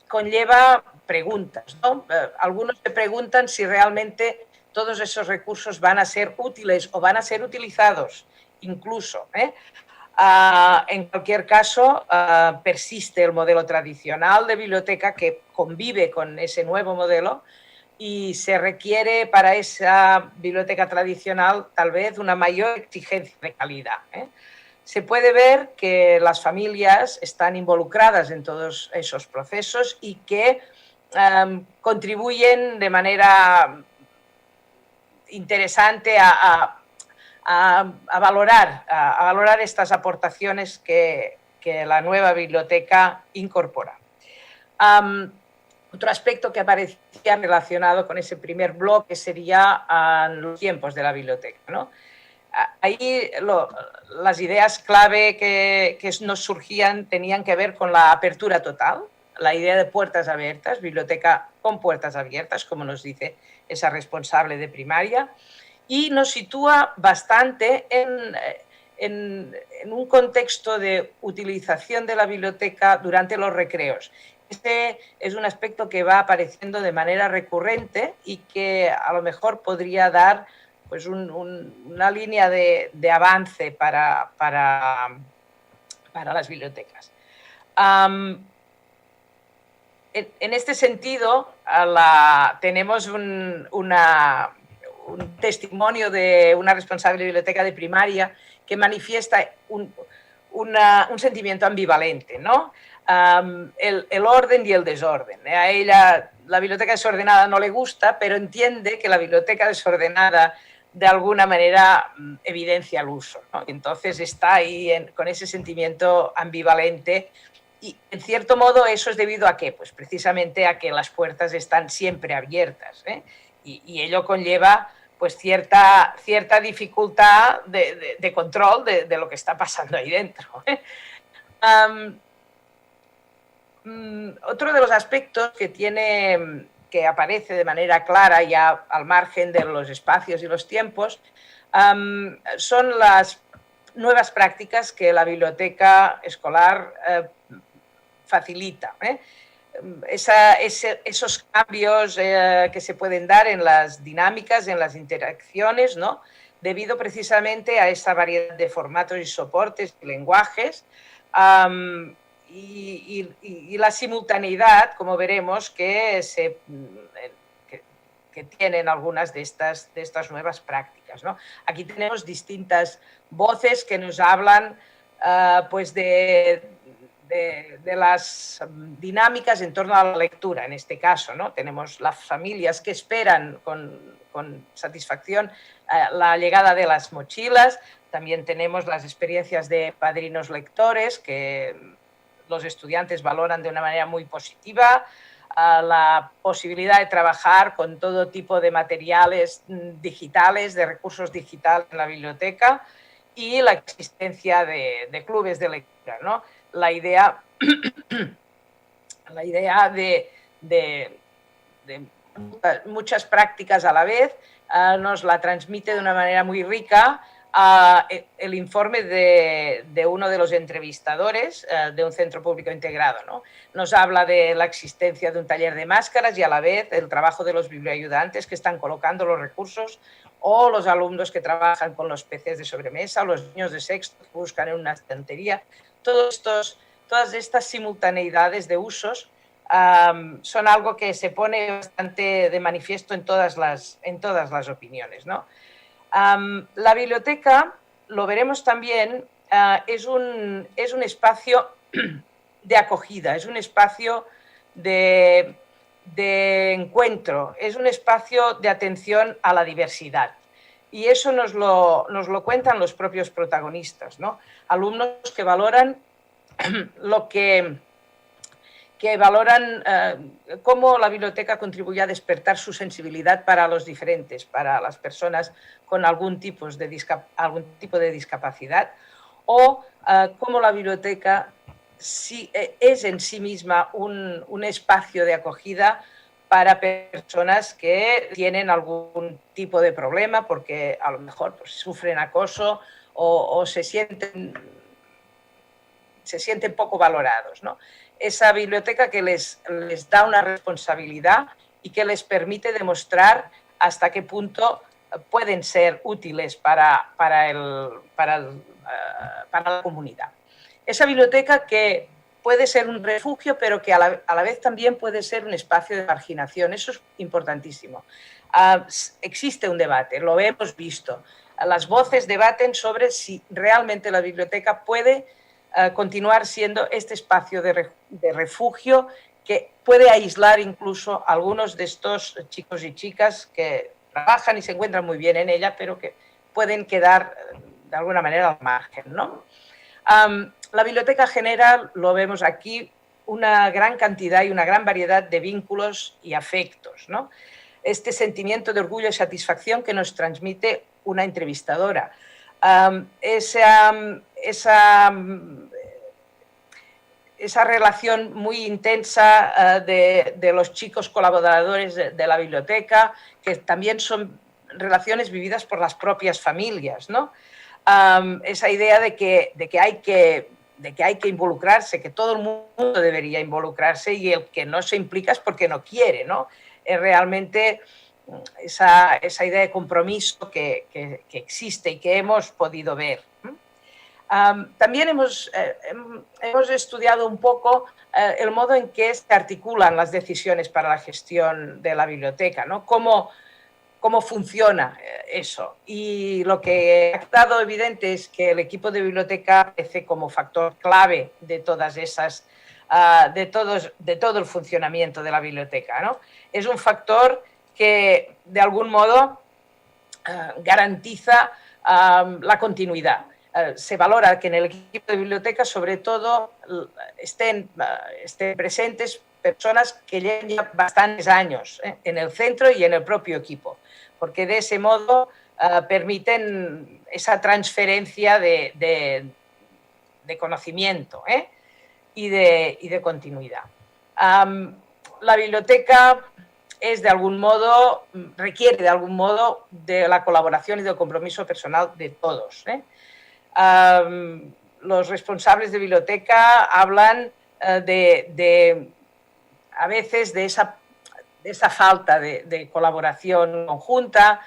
Speaker 3: conlleva preguntas, ¿no? Algunos se preguntan si realmente todos esos recursos van a ser útiles o van a ser utilizados incluso. En cualquier caso, persiste el modelo tradicional de biblioteca que convive con ese nuevo modelo y se requiere para esa biblioteca tradicional tal vez una mayor exigencia de calidad. Se puede ver que las familias están involucradas en todos esos procesos y que contribuyen de manera interesante a valorar estas aportaciones que la nueva biblioteca incorpora. Otro aspecto que aparecía relacionado con ese primer bloque sería los tiempos de la biblioteca, ¿no? Ahí las ideas clave que nos surgían tenían que ver con la apertura total, la idea de puertas abiertas, biblioteca con puertas abiertas, como nos dice esa responsable de primaria, y nos sitúa bastante en un contexto de utilización de la biblioteca durante los recreos. Este es un aspecto que va apareciendo de manera recurrente y que a lo mejor podría dar pues una línea de avance para las bibliotecas. En este sentido, tenemos un testimonio de una responsable de biblioteca de primaria que manifiesta un sentimiento ambivalente, ¿no? El orden y el desorden. A ella la biblioteca desordenada no le gusta, pero entiende que la biblioteca desordenada de alguna manera evidencia el uso, ¿no? Entonces está ahí con ese sentimiento ambivalente. Y en cierto modo eso es debido a qué? Pues precisamente a que las puertas están siempre abiertas, ¿eh? Y ello conlleva pues cierta dificultad de control de lo que está pasando ahí dentro, ¿eh? Otro de los aspectos que aparece de manera clara ya al margen de los espacios y los tiempos son las nuevas prácticas que la biblioteca escolar facilita, ¿eh? Esos cambios que se pueden dar en las dinámicas, en las interacciones, ¿no? Debido precisamente a esa variedad de formatos y soportes y lenguajes y la simultaneidad, como veremos, que tienen algunas de estas nuevas prácticas, ¿no? Aquí tenemos distintas voces que nos hablan pues de las dinámicas en torno a la lectura, en este caso, ¿no? Tenemos las familias que esperan con satisfacción la llegada de las mochilas, también tenemos las experiencias de padrinos lectores que los estudiantes valoran de una manera muy positiva, la posibilidad de trabajar con todo tipo de materiales digitales, de recursos digitales en la biblioteca y la existencia de clubes de lectura, ¿no? La idea de muchas prácticas a la vez nos la transmite de una manera muy rica el informe de uno de los entrevistadores de un centro público integrado, ¿no? Nos habla de la existencia de un taller de máscaras y a la vez el trabajo de los biblioayudantes que están colocando los recursos o los alumnos que trabajan con los PCs de sobremesa o los niños de sexto que buscan en una estantería. Todas estas simultaneidades de usos son algo que se pone bastante de manifiesto en todas las opiniones, ¿no? La biblioteca, lo veremos también, es un espacio de acogida, es un espacio de encuentro, es un espacio de atención a la diversidad. Y eso nos lo cuentan los propios protagonistas, ¿no? Alumnos que valoran valoran cómo la biblioteca contribuye a despertar su sensibilidad para los diferentes, para las personas con algún tipo de discapacidad, o cómo la biblioteca es en sí misma un espacio de acogida para personas que tienen algún tipo de problema porque a lo mejor pues, sufren acoso o se sienten poco valorados, ¿no? Esa biblioteca que les da una responsabilidad y que les permite demostrar hasta qué punto pueden ser útiles para la comunidad. Esa biblioteca que puede ser un refugio, pero que a la vez también puede ser un espacio de marginación. Eso es importantísimo. Existe un debate, lo hemos visto. Las voces debaten sobre si realmente la biblioteca puede continuar siendo este espacio de refugio que puede aislar incluso a algunos de estos chicos y chicas que trabajan y se encuentran muy bien en ella, pero que pueden quedar de alguna manera al margen, ¿no? La biblioteca genera, lo vemos aquí, una gran cantidad y una gran variedad de vínculos y afectos, ¿no? Este sentimiento de orgullo y satisfacción que nos transmite una entrevistadora. Esa relación muy intensa de los chicos colaboradores de la biblioteca, que también son relaciones vividas por las propias familias, ¿no? Esa idea de que hay que involucrarse, que todo el mundo debería involucrarse y el que no se implica es porque no quiere, ¿no? Es realmente esa idea de compromiso que existe y que hemos podido ver. También hemos estudiado un poco el modo en que se articulan las decisiones para la gestión de la biblioteca, ¿no? Cómo funciona eso. Y lo que ha quedado evidente es que el equipo de biblioteca aparece como factor clave de todas esas, de todo el funcionamiento de la biblioteca, ¿no? Es un factor que de algún modo garantiza la continuidad. Se valora que en el equipo de biblioteca, sobre todo, estén presentes personas que llevan ya bastantes años en el centro y en el propio equipo, porque de ese modo permiten esa transferencia de conocimiento y de continuidad. La biblioteca requiere de algún modo de la colaboración y del compromiso personal de todos. Los responsables de biblioteca hablan a veces de esa falta de colaboración conjunta,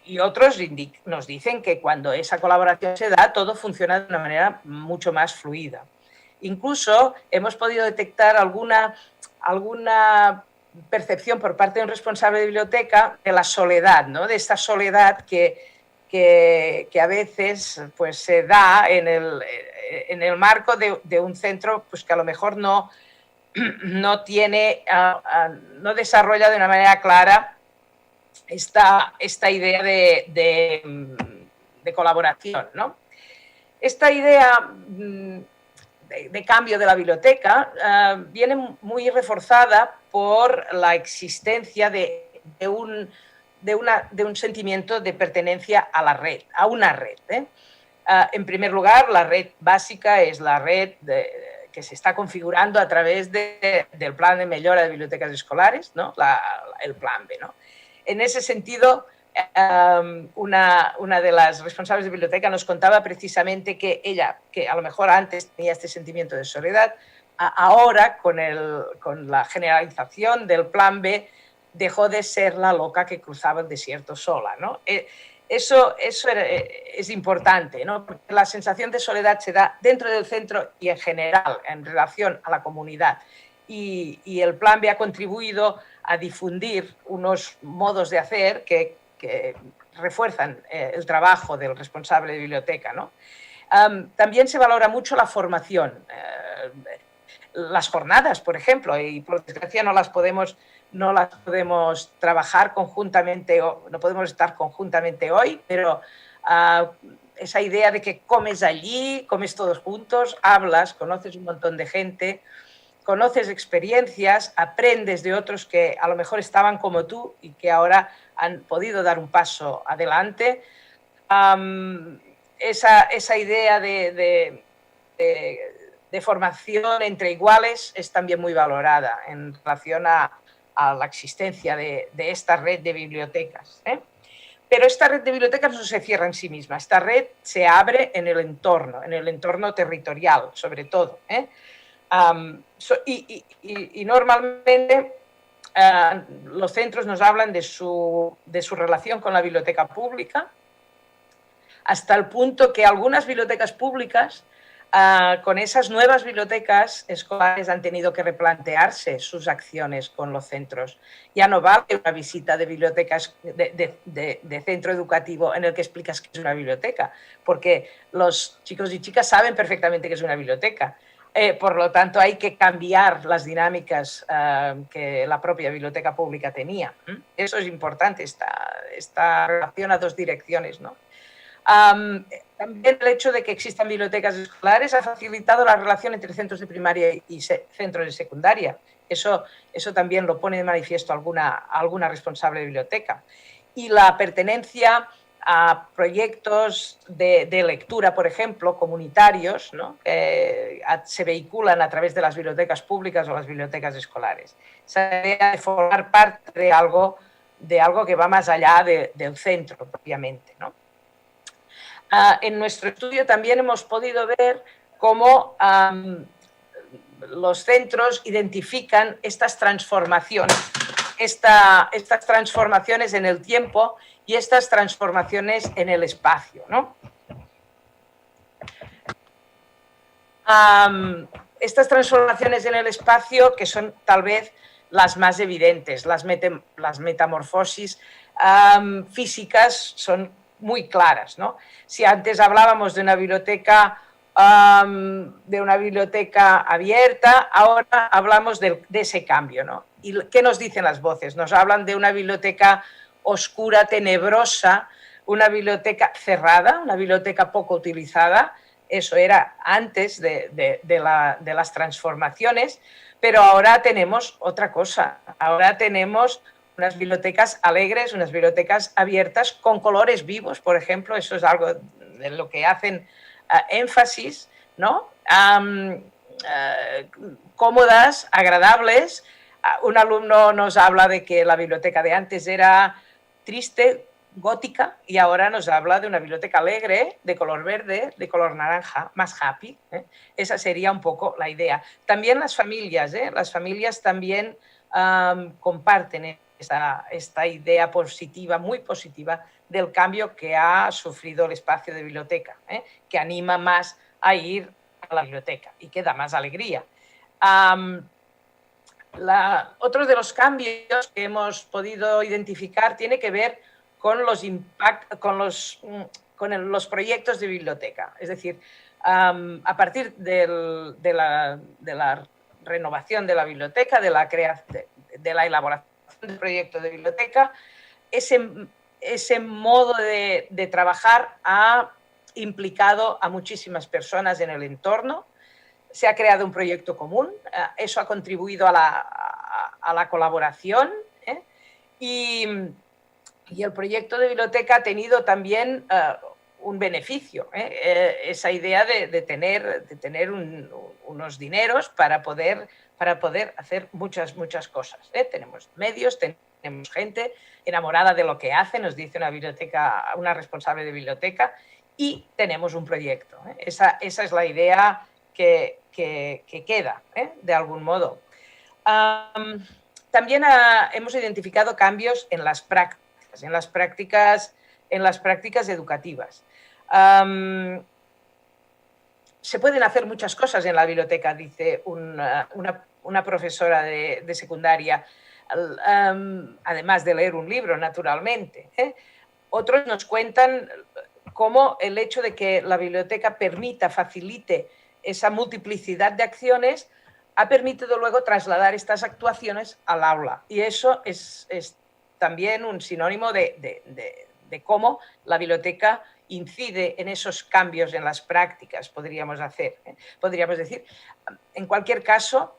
Speaker 3: y otros nos dicen que cuando esa colaboración se da, todo funciona de una manera mucho más fluida. Incluso hemos podido detectar alguna percepción por parte de un responsable de biblioteca de la soledad, ¿no? De esta soledad que a veces pues, se da en el marco de un centro pues, que a lo mejor no desarrolla de una manera clara esta idea de colaboración, ¿no? Esta idea de cambio de la biblioteca viene muy reforzada por la existencia de un sentimiento de pertenencia a la red, a una red. En primer lugar, la red básica es la red que se está configurando a través del Plan de Mejora de Bibliotecas Escolares, ¿no? El Plan B, ¿no? En ese sentido, una de las responsables de biblioteca nos contaba precisamente que ella, que a lo mejor antes tenía este sentimiento de soledad, ahora con la generalización del Plan B dejó de ser la loca que cruzaba el desierto sola, ¿no? Eso es importante, ¿no? Porque la sensación de soledad se da dentro del centro y en general en relación a la comunidad. Y el Plan B ha contribuido a difundir unos modos de hacer que refuerzan el trabajo del responsable de biblioteca, ¿no? También se valora mucho la formación. Las jornadas, por ejemplo, y por desgracia no las podemos trabajar conjuntamente, no podemos estar conjuntamente hoy, pero esa idea de que comes allí, comes todos juntos, hablas, conoces un montón de gente, conoces experiencias, aprendes de otros que a lo mejor estaban como tú y que ahora han podido dar un paso adelante. Esa idea de formación entre iguales es también muy valorada en relación a la existencia de esta red de bibliotecas. Pero esta red de bibliotecas no se cierra en sí misma, esta red se abre en el entorno territorial, sobre todo. Y normalmente los centros nos hablan de su relación con la biblioteca pública, hasta el punto que algunas bibliotecas públicas, con esas nuevas bibliotecas escolares, han tenido que replantearse sus acciones con los centros. Ya no vale una visita de bibliotecas de centro educativo en el que explicas qué es una biblioteca, porque los chicos y chicas saben perfectamente qué es una biblioteca. Por lo tanto, hay que cambiar las dinámicas que la propia biblioteca pública tenía. Eso es importante, esta relación a dos direcciones, ¿no? También el hecho de que existan bibliotecas escolares ha facilitado la relación entre centros de primaria y centros de secundaria. Eso también lo pone de manifiesto alguna responsable de biblioteca. Y la pertenencia a proyectos de lectura, por ejemplo, comunitarios, ¿no? Se vehiculan a través de las bibliotecas públicas o las bibliotecas escolares. Esa idea de formar parte de algo que va más allá del centro propiamente, ¿no? En nuestro estudio también hemos podido ver cómo los centros identifican estas transformaciones en el tiempo y estas transformaciones en el espacio, ¿no? Estas transformaciones en el espacio, que son tal vez las más evidentes, las metamorfosis físicas son muy claras, ¿no? Si antes hablábamos de una biblioteca abierta, ahora hablamos de ese cambio, ¿no? ¿Y qué nos dicen las voces? Nos hablan de una biblioteca oscura, tenebrosa, una biblioteca cerrada, una biblioteca poco utilizada. Eso era antes de las transformaciones, pero ahora tenemos otra cosa. Ahora tenemos unas bibliotecas alegres, unas bibliotecas abiertas con colores vivos, por ejemplo. Eso es algo de lo que hacen énfasis, ¿no? Cómodas, agradables. Un alumno nos habla de que la biblioteca de antes era triste, gótica, y ahora nos habla de una biblioteca alegre, de color verde, de color naranja, más happy. Esa sería un poco la idea. También las familias también comparten esta idea positiva, muy positiva, del cambio que ha sufrido el espacio de biblioteca, que anima más a ir a la biblioteca y que da más alegría. Otro de los cambios que hemos podido identificar tiene que ver con los proyectos de biblioteca. Es decir, a partir de la renovación de la biblioteca, de la elaboración del proyecto de biblioteca, ese modo de trabajar ha implicado a muchísimas personas en el entorno. Se ha creado un proyecto común, eso ha contribuido a la colaboración, y el proyecto de biblioteca ha tenido también un beneficio, esa idea de tener unos dineros para poder hacer muchas cosas. Tenemos medios, tenemos gente enamorada de lo que hace, nos dice una responsable de biblioteca, y tenemos un proyecto. Esa es la idea que queda, de algún modo. También hemos identificado cambios en las prácticas educativas. Se pueden hacer muchas cosas en la biblioteca, dice una profesora de secundaria, además de leer un libro, naturalmente. Otros nos cuentan cómo el hecho de que la biblioteca facilite esa multiplicidad de acciones ha permitido luego trasladar estas actuaciones al aula. Y eso es también un sinónimo de cómo la biblioteca incide en esos cambios en las prácticas, podríamos decir. En cualquier caso,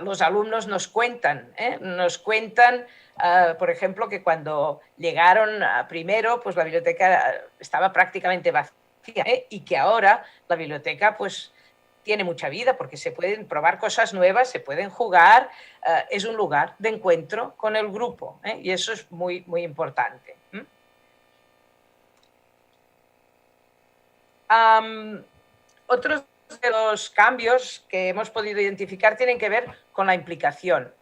Speaker 3: los alumnos nos cuentan, por ejemplo, que cuando llegaron primero, pues la biblioteca estaba prácticamente vacía, y que ahora la biblioteca pues tiene mucha vida porque se pueden probar cosas nuevas, se pueden jugar, es un lugar de encuentro con el grupo, y eso es muy, muy importante. Otros de los cambios que hemos podido identificar tienen que ver con la implicación.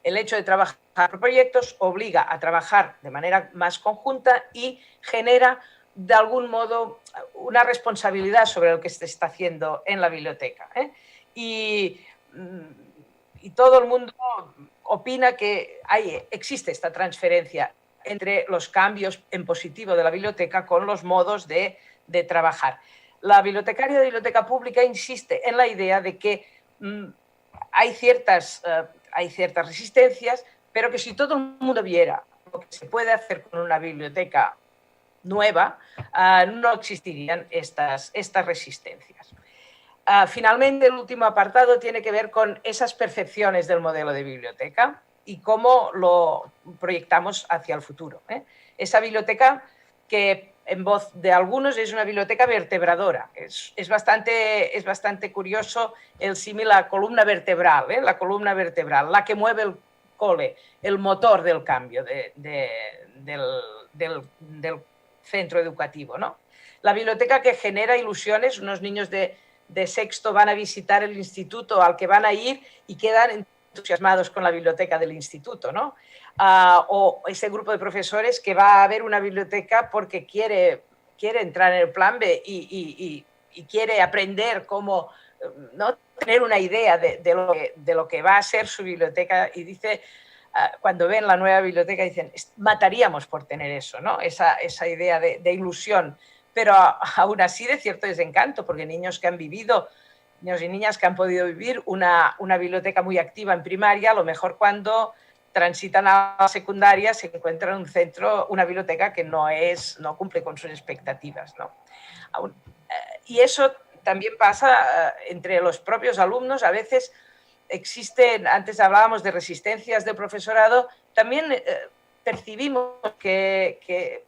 Speaker 3: El hecho de trabajar por proyectos obliga a trabajar de manera más conjunta y genera de algún modo una responsabilidad sobre lo que se está haciendo en la biblioteca. Y todo el mundo opina que existe esta transferencia entre los cambios en positivo de la biblioteca con los modos de trabajar. La bibliotecaria de biblioteca pública insiste en la idea de que hay ciertas resistencias, pero que si todo el mundo viera lo que se puede hacer con una biblioteca nueva, no existirían estas resistencias. Finalmente, el último apartado tiene que ver con esas percepciones del modelo de biblioteca y cómo lo proyectamos hacia el futuro. Esa biblioteca que, en voz de algunos, es una biblioteca vertebradora. Es bastante curioso el símil a la columna vertebral, la que mueve el cole, el motor del cambio del centro educativo, ¿no? La biblioteca que genera ilusiones. Unos niños de sexto van a visitar el instituto al que van a ir y quedan entusiasmados con la biblioteca del instituto, ¿no? O ese grupo de profesores que va a ver una biblioteca porque quiere entrar en el plan B y y quiere aprender cómo, ¿no?, tener una idea de lo que va a ser su biblioteca, y dice, cuando ven la nueva biblioteca, dicen, mataríamos por tener eso, ¿no? Esa idea de ilusión, pero aún así de cierto desencanto, porque niños y niñas que han podido vivir una biblioteca muy activa en primaria, a lo mejor cuando transitan a la secundaria se encuentran un centro, una biblioteca que no cumple con sus expectativas, ¿no? Y eso también pasa entre los propios alumnos. A veces existen, antes hablábamos de resistencias del profesorado, también percibimos que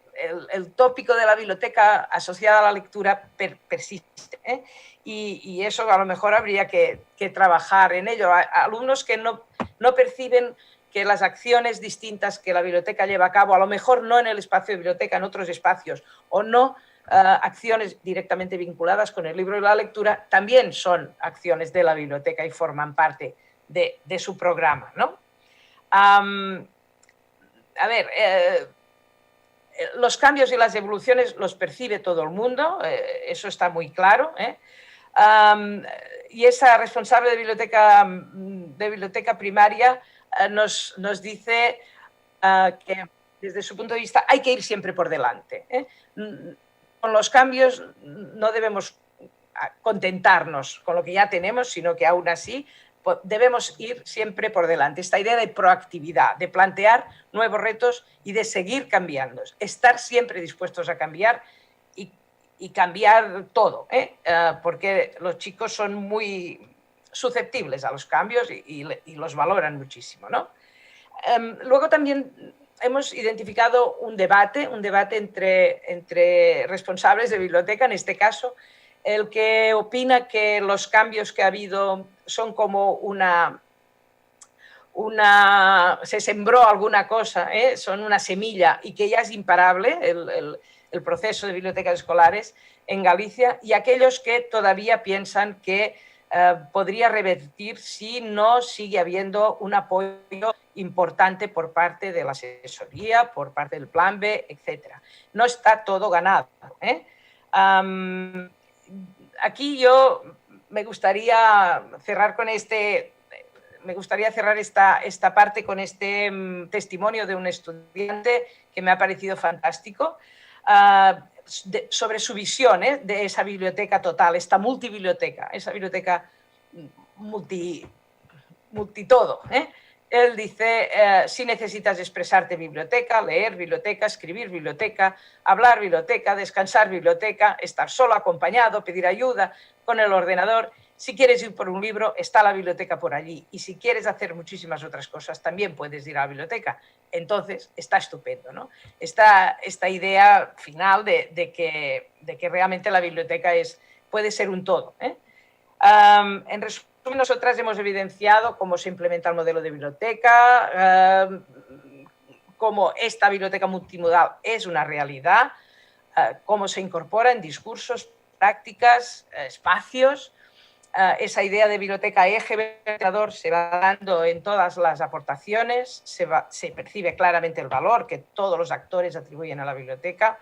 Speaker 3: el tópico de la biblioteca asociada a la lectura persiste, ¿eh? Y eso a lo mejor habría que trabajar en ello. Alumnos que no perciben que las acciones distintas que la biblioteca lleva a cabo, a lo mejor no en el espacio de biblioteca, en otros espacios, o no acciones directamente vinculadas con el libro y la lectura, también son acciones de la biblioteca y forman parte de su programa, ¿no? A ver, los cambios y las evoluciones los percibe todo el mundo, eso está muy claro, ¿eh? Y esa responsable de biblioteca primaria nos dice que desde su punto de vista hay que ir siempre por delante, ¿eh? Con los cambios no debemos contentarnos con lo que ya tenemos, sino que aún así debemos ir siempre por delante. Esta idea de proactividad, de plantear nuevos retos y de seguir cambiando, estar siempre dispuestos a cambiar y cambiar todo, ¿eh? Porque los chicos son muy susceptibles a los cambios y los valoran muchísimo, ¿no? Luego también hemos identificado un debate entre responsables de biblioteca, en este caso, el que opina que los cambios que ha habido son como se sembró alguna cosa, ¿eh? Son una semilla y que ya es imparable el proceso de bibliotecas escolares en Galicia, y aquellos que todavía piensan que podría revertir si no sigue habiendo un apoyo importante por parte de la asesoría, por parte del Plan B, etc. No está todo ganado, ¿eh? Aquí yo me gustaría cerrar esta parte con este testimonio de un estudiante que me ha parecido fantástico, sobre su visión de esa biblioteca total, esta multibiblioteca, esa biblioteca multitodo, ¿eh? Él dice, si necesitas expresarte, biblioteca, leer, biblioteca, escribir, biblioteca, hablar, biblioteca, descansar, biblioteca, estar solo, acompañado, pedir ayuda con el ordenador. Si quieres ir por un libro, está la biblioteca por allí. Y si quieres hacer muchísimas otras cosas, también puedes ir a la biblioteca. Entonces, está estupendo, ¿no? Esta idea final de que realmente la biblioteca puede ser un todo, ¿eh? En resumen, nosotras hemos evidenciado cómo se implementa el modelo de biblioteca, cómo esta biblioteca multimodal es una realidad, cómo se incorpora en discursos, prácticas, espacios. Esa idea de biblioteca eje vertedor se va dando en todas las aportaciones, se percibe claramente el valor que todos los actores atribuyen a la biblioteca,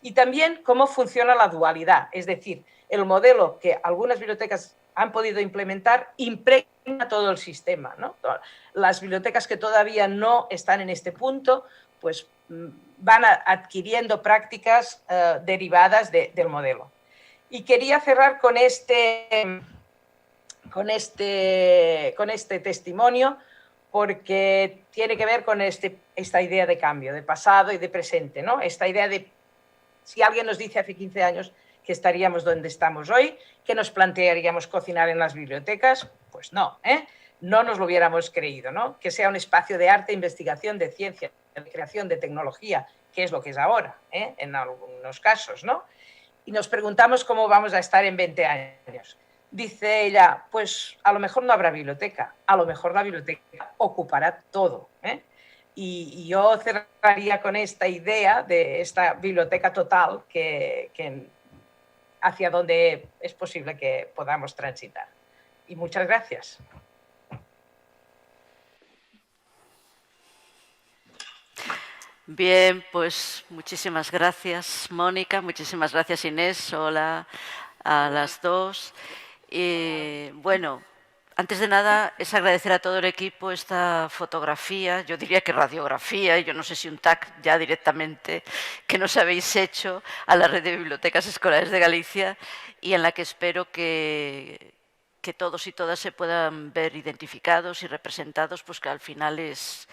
Speaker 3: y también cómo funciona la dualidad, es decir, el modelo que algunas bibliotecas han podido implementar impregna todo el sistema, ¿no? Las bibliotecas que todavía no están en este punto, pues van adquiriendo prácticas derivadas del modelo. Y quería cerrar con este testimonio, porque tiene que ver con esta idea de cambio, de pasado y de presente, ¿no? Esta idea de, si alguien nos dice hace 15 años que estaríamos donde estamos hoy, que nos plantearíamos cocinar en las bibliotecas, pues no, ¿eh? No nos lo hubiéramos creído, ¿no? Que sea un espacio de arte, investigación, de ciencia, de creación, de tecnología, que es lo que es ahora, ¿eh? En algunos casos, ¿no? Y nos preguntamos cómo vamos a estar en 20 años. Dice ella, pues a lo mejor no habrá biblioteca, a lo mejor la biblioteca ocupará todo, ¿eh? Y yo cerraría con esta idea de esta biblioteca total hacia donde es posible que podamos transitar. Y muchas gracias.
Speaker 1: Bien, pues muchísimas gracias, Mónica, muchísimas gracias, Inés. Hola a las dos. Bueno, antes de nada es agradecer a todo el equipo esta fotografía, yo diría que radiografía, yo no sé si un tag ya directamente, que nos habéis hecho a la red de bibliotecas escolares de Galicia y en la que espero que todos y todas se puedan ver identificados y representados, pues que al final es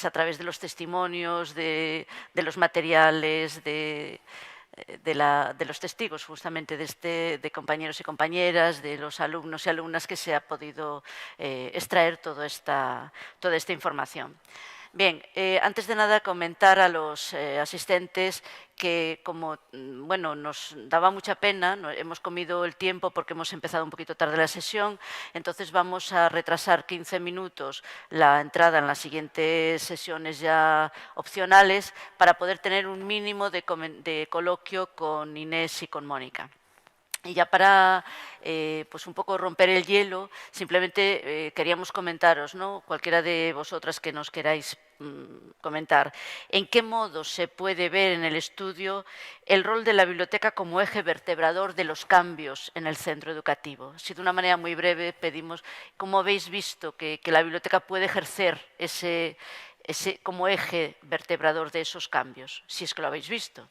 Speaker 1: a través de los testimonios, de los materiales, de los testigos justamente de compañeros y compañeras, de los alumnos y alumnas que se ha podido extraer toda esta información. Bien, antes de nada comentar a los asistentes que como bueno, nos daba mucha pena, hemos comido el tiempo porque hemos empezado un poquito tarde la sesión, entonces vamos a retrasar 15 minutos la entrada en las siguientes sesiones ya opcionales para poder tener un mínimo de coloquio con Inés y con Mónica. Y ya para pues un poco romper el hielo, simplemente queríamos comentaros, ¿no? Cualquiera de vosotras que nos queráis comentar, en qué modo se puede ver en el estudio el rol de la biblioteca como eje vertebrador de los cambios en el centro educativo. Así de una manera muy breve pedimos cómo habéis visto que la biblioteca puede ejercer ese como eje vertebrador de esos cambios, si es que lo habéis visto.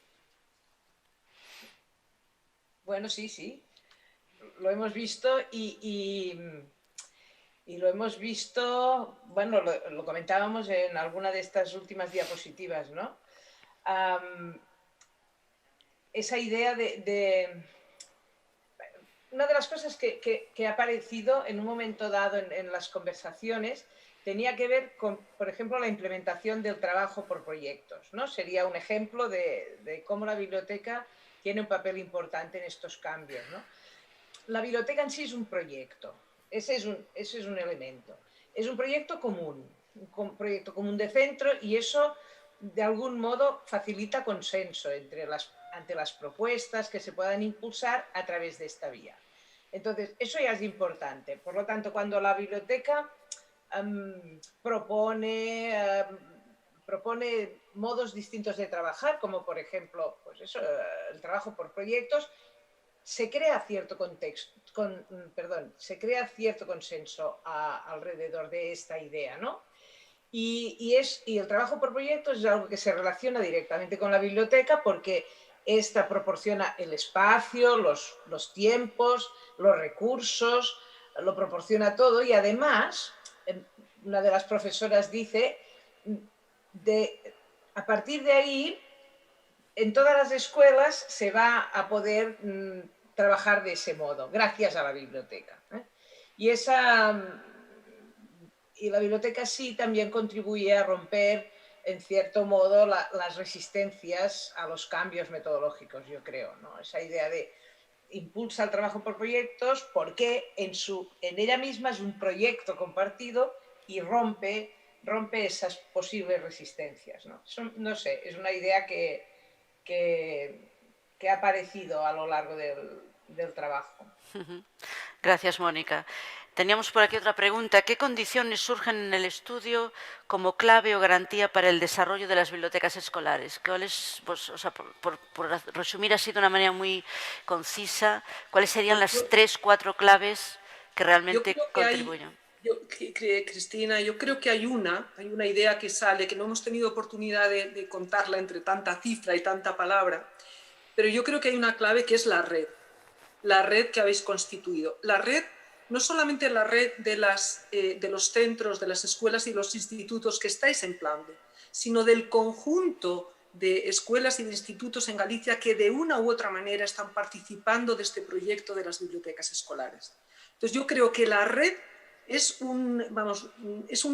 Speaker 3: Bueno, sí, lo hemos visto y lo hemos visto, bueno, lo comentábamos en alguna de estas últimas diapositivas, ¿no? Esa idea una de las cosas que ha aparecido en un momento dado en las conversaciones tenía que ver con, por ejemplo, la implementación del trabajo por proyectos, ¿no? Sería un ejemplo de cómo la biblioteca tiene un papel importante en estos cambios, ¿no? La biblioteca en sí es un proyecto, ese es un elemento. Es un proyecto común de centro y eso de algún modo facilita consenso ante las propuestas que se puedan impulsar a través de esta vía. Entonces, eso ya es importante. Por lo tanto, cuando la biblioteca propone modos distintos de trabajar, como por ejemplo, pues eso, el trabajo por proyectos, se crea cierto consenso alrededor de esta idea, ¿no? Y el trabajo por proyectos es algo que se relaciona directamente con la biblioteca porque esta proporciona el espacio, los tiempos, los recursos, lo proporciona todo y además, una de las profesoras dice, a partir de ahí, en todas las escuelas se va a poder trabajar de ese modo, gracias a la biblioteca. Y la biblioteca sí también contribuye a romper, en cierto modo, las resistencias a los cambios metodológicos, yo creo, ¿no? Esa idea de impulsa el trabajo por proyectos porque en ella misma es un proyecto compartido y rompe esas posibles resistencias, ¿no? No sé, es una idea que ha aparecido a lo largo del trabajo.
Speaker 1: Gracias, Mónica. Teníamos por aquí otra pregunta. ¿Qué condiciones surgen en el estudio como clave o garantía para el desarrollo de las bibliotecas escolares? ¿Cuáles, pues, o sea, por resumir así de una manera muy concisa, cuáles serían las 3-4 claves que realmente contribuyen?
Speaker 2: Cristina, yo creo que hay una idea que sale, que no hemos tenido oportunidad de contarla entre tanta cifra y tanta palabra, pero yo creo que hay una clave que es la red que habéis constituido. La red, no solamente la red de los centros, de las escuelas y los institutos que estáis empleando, sino del conjunto de escuelas y de institutos en Galicia que de una u otra manera están participando de este proyecto de las bibliotecas escolares. Entonces yo creo que la red es un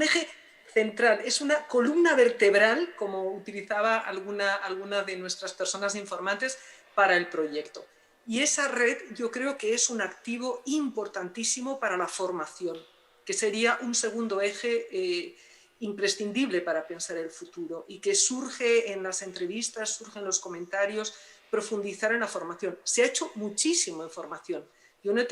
Speaker 2: eje central, es una columna vertebral, como utilizaba alguna de nuestras personas informantes para el proyecto. Y esa red yo creo que es un activo importantísimo para la formación, que sería un segundo eje imprescindible para pensar el futuro y que surge en las entrevistas, surge en los comentarios, profundizar en la formación. Se ha hecho muchísimo en formación. Yo no hemos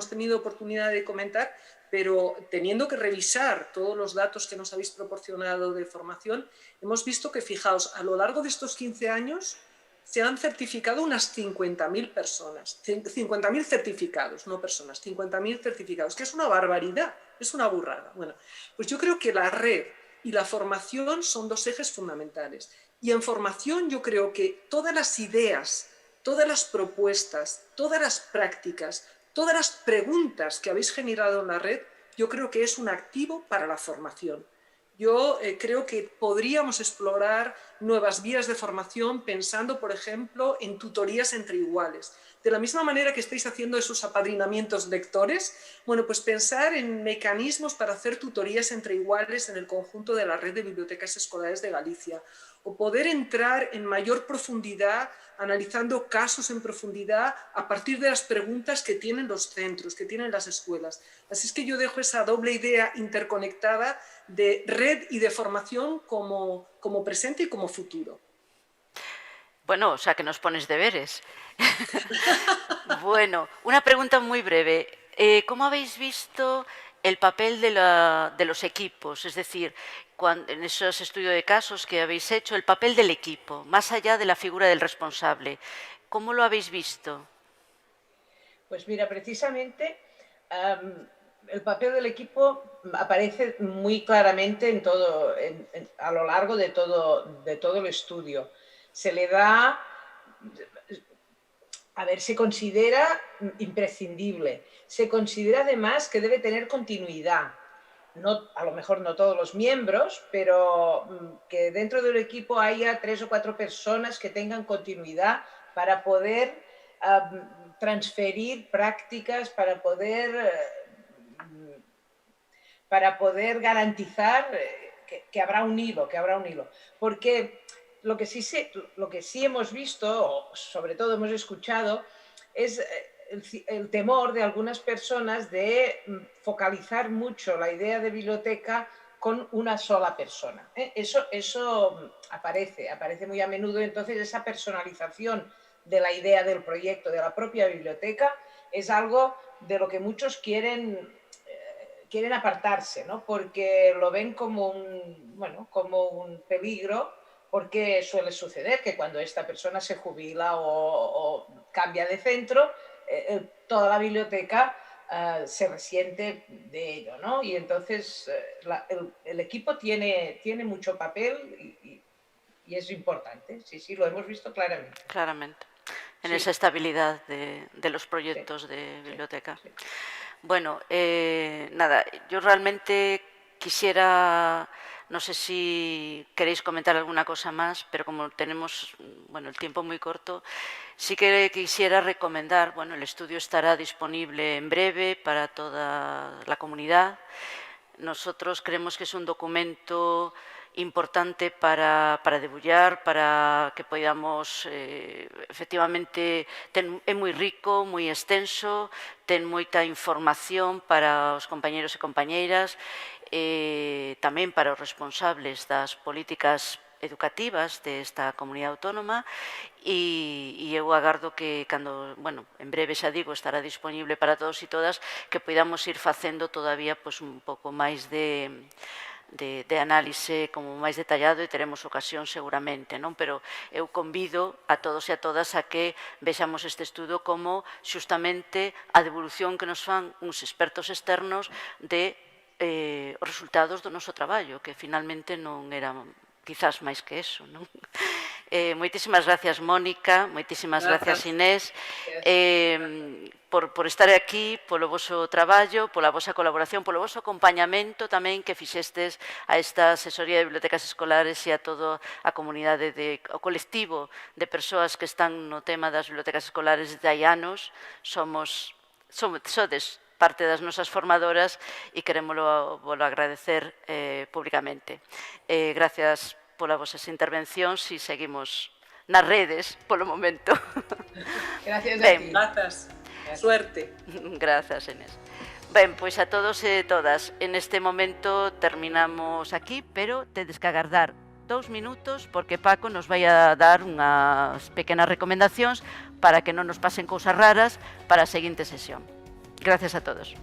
Speaker 2: tenido oportunidad de comentar, pero teniendo que revisar todos los datos que nos habéis proporcionado de formación, hemos visto que, fijaos, a lo largo de estos 15 años se han certificado unas 50.000 personas, 50.000 certificados, no personas, 50.000 certificados, que es una barbaridad, es una burrada. Bueno, pues yo creo que la red y la formación son dos ejes fundamentales. Y en formación yo creo que todas las ideas, todas las propuestas, todas las prácticas, todas las preguntas que habéis generado en la red, yo creo que es un activo para la formación. Yo creo que podríamos explorar nuevas vías de formación pensando, por ejemplo, en tutorías entre iguales. De la misma manera que estáis haciendo esos apadrinamientos lectores, bueno, pues pensar en mecanismos para hacer tutorías entre iguales en el conjunto de la red de bibliotecas escolares de Galicia, o poder entrar en mayor profundidad analizando casos en profundidad a partir de las preguntas que tienen los centros, que tienen las escuelas. Así es que yo dejo esa doble idea interconectada de red y de formación como presente y como futuro.
Speaker 1: Bueno, o sea que nos pones deberes. Bueno, una pregunta muy breve. ¿Cómo habéis visto el papel de los equipos? Es decir, en esos estudios de casos que habéis hecho, el papel del equipo, más allá de la figura del responsable. ¿Cómo lo habéis visto?
Speaker 3: Pues mira, precisamente el papel del equipo aparece muy claramente a lo largo de todo el estudio. Se le da, se considera imprescindible. Se considera además que debe tener continuidad. No, a lo mejor no todos los miembros, pero que dentro del equipo haya 3 o 4 personas que tengan continuidad para poder transferir prácticas, para poder garantizar que habrá un hilo, Porque lo que sí hemos visto, o sobre todo hemos escuchado, es el temor de algunas personas de focalizar mucho la idea de biblioteca con una sola persona. Eso aparece muy a menudo. Entonces esa personalización de la idea del proyecto, de la propia biblioteca, es algo de lo que muchos quieren apartarse, ¿no? Porque lo ven como un peligro, porque suele suceder que cuando esta persona se jubila o cambia de centro, toda la biblioteca se resiente de ello, ¿no? Y entonces el equipo tiene mucho papel y es importante. Sí, lo hemos visto claramente.
Speaker 1: Claramente, en esa estabilidad de los proyectos de biblioteca.
Speaker 3: Sí.
Speaker 1: Bueno, nada, yo realmente quisiera, no sé si queréis comentar alguna cosa más, pero como tenemos el tiempo muy corto, sí que quisiera recomendar, el estudio estará disponible en breve para toda la comunidad. Nosotros creemos que es un documento importante para debullar, para que podamos, efectivamente, é moi rico, moi extenso, ten moita información para os compañeros e compañeiras, tamén para os responsables das políticas educativas desta comunidade autónoma e eu agardo que cando, en breve xa digo, estará disponible para todos e todas, que podamos ir facendo todavía un pouco máis de análise como máis detallado e teremos ocasión seguramente, non? Pero eu convido a todos e a todas a que vexamos este estudo como xustamente a devolución que nos fan uns expertos externos de os resultados do noso traballo, que finalmente non eran quizás máis que eso, non? Moitísimas gracias, Mónica, moitísimas gracias, Inés, por estar aquí, polo voso traballo, pola vosa colaboración, polo voso acompañamento tamén que fixestes a esta asesoría de bibliotecas escolares e a toda a comunidade, o colectivo de persoas que están no tema das bibliotecas escolares desde hai anos. Sodes parte das nosas formadoras e querémolo agradecer públicamente. Gracias polas vosas intervencións e seguimos nas redes polo momento.
Speaker 3: Gracias a ti.
Speaker 2: Grazas. Suerte.
Speaker 1: Grazas, Inés. Ben, pois a todos e todas, en este momento terminamos aquí, pero tedes que agardar 2 minutos porque Paco nos vai a dar unhas pequenas recomendacións para que non nos pasen cousas raras para a seguinte sesión. Gracias a todos.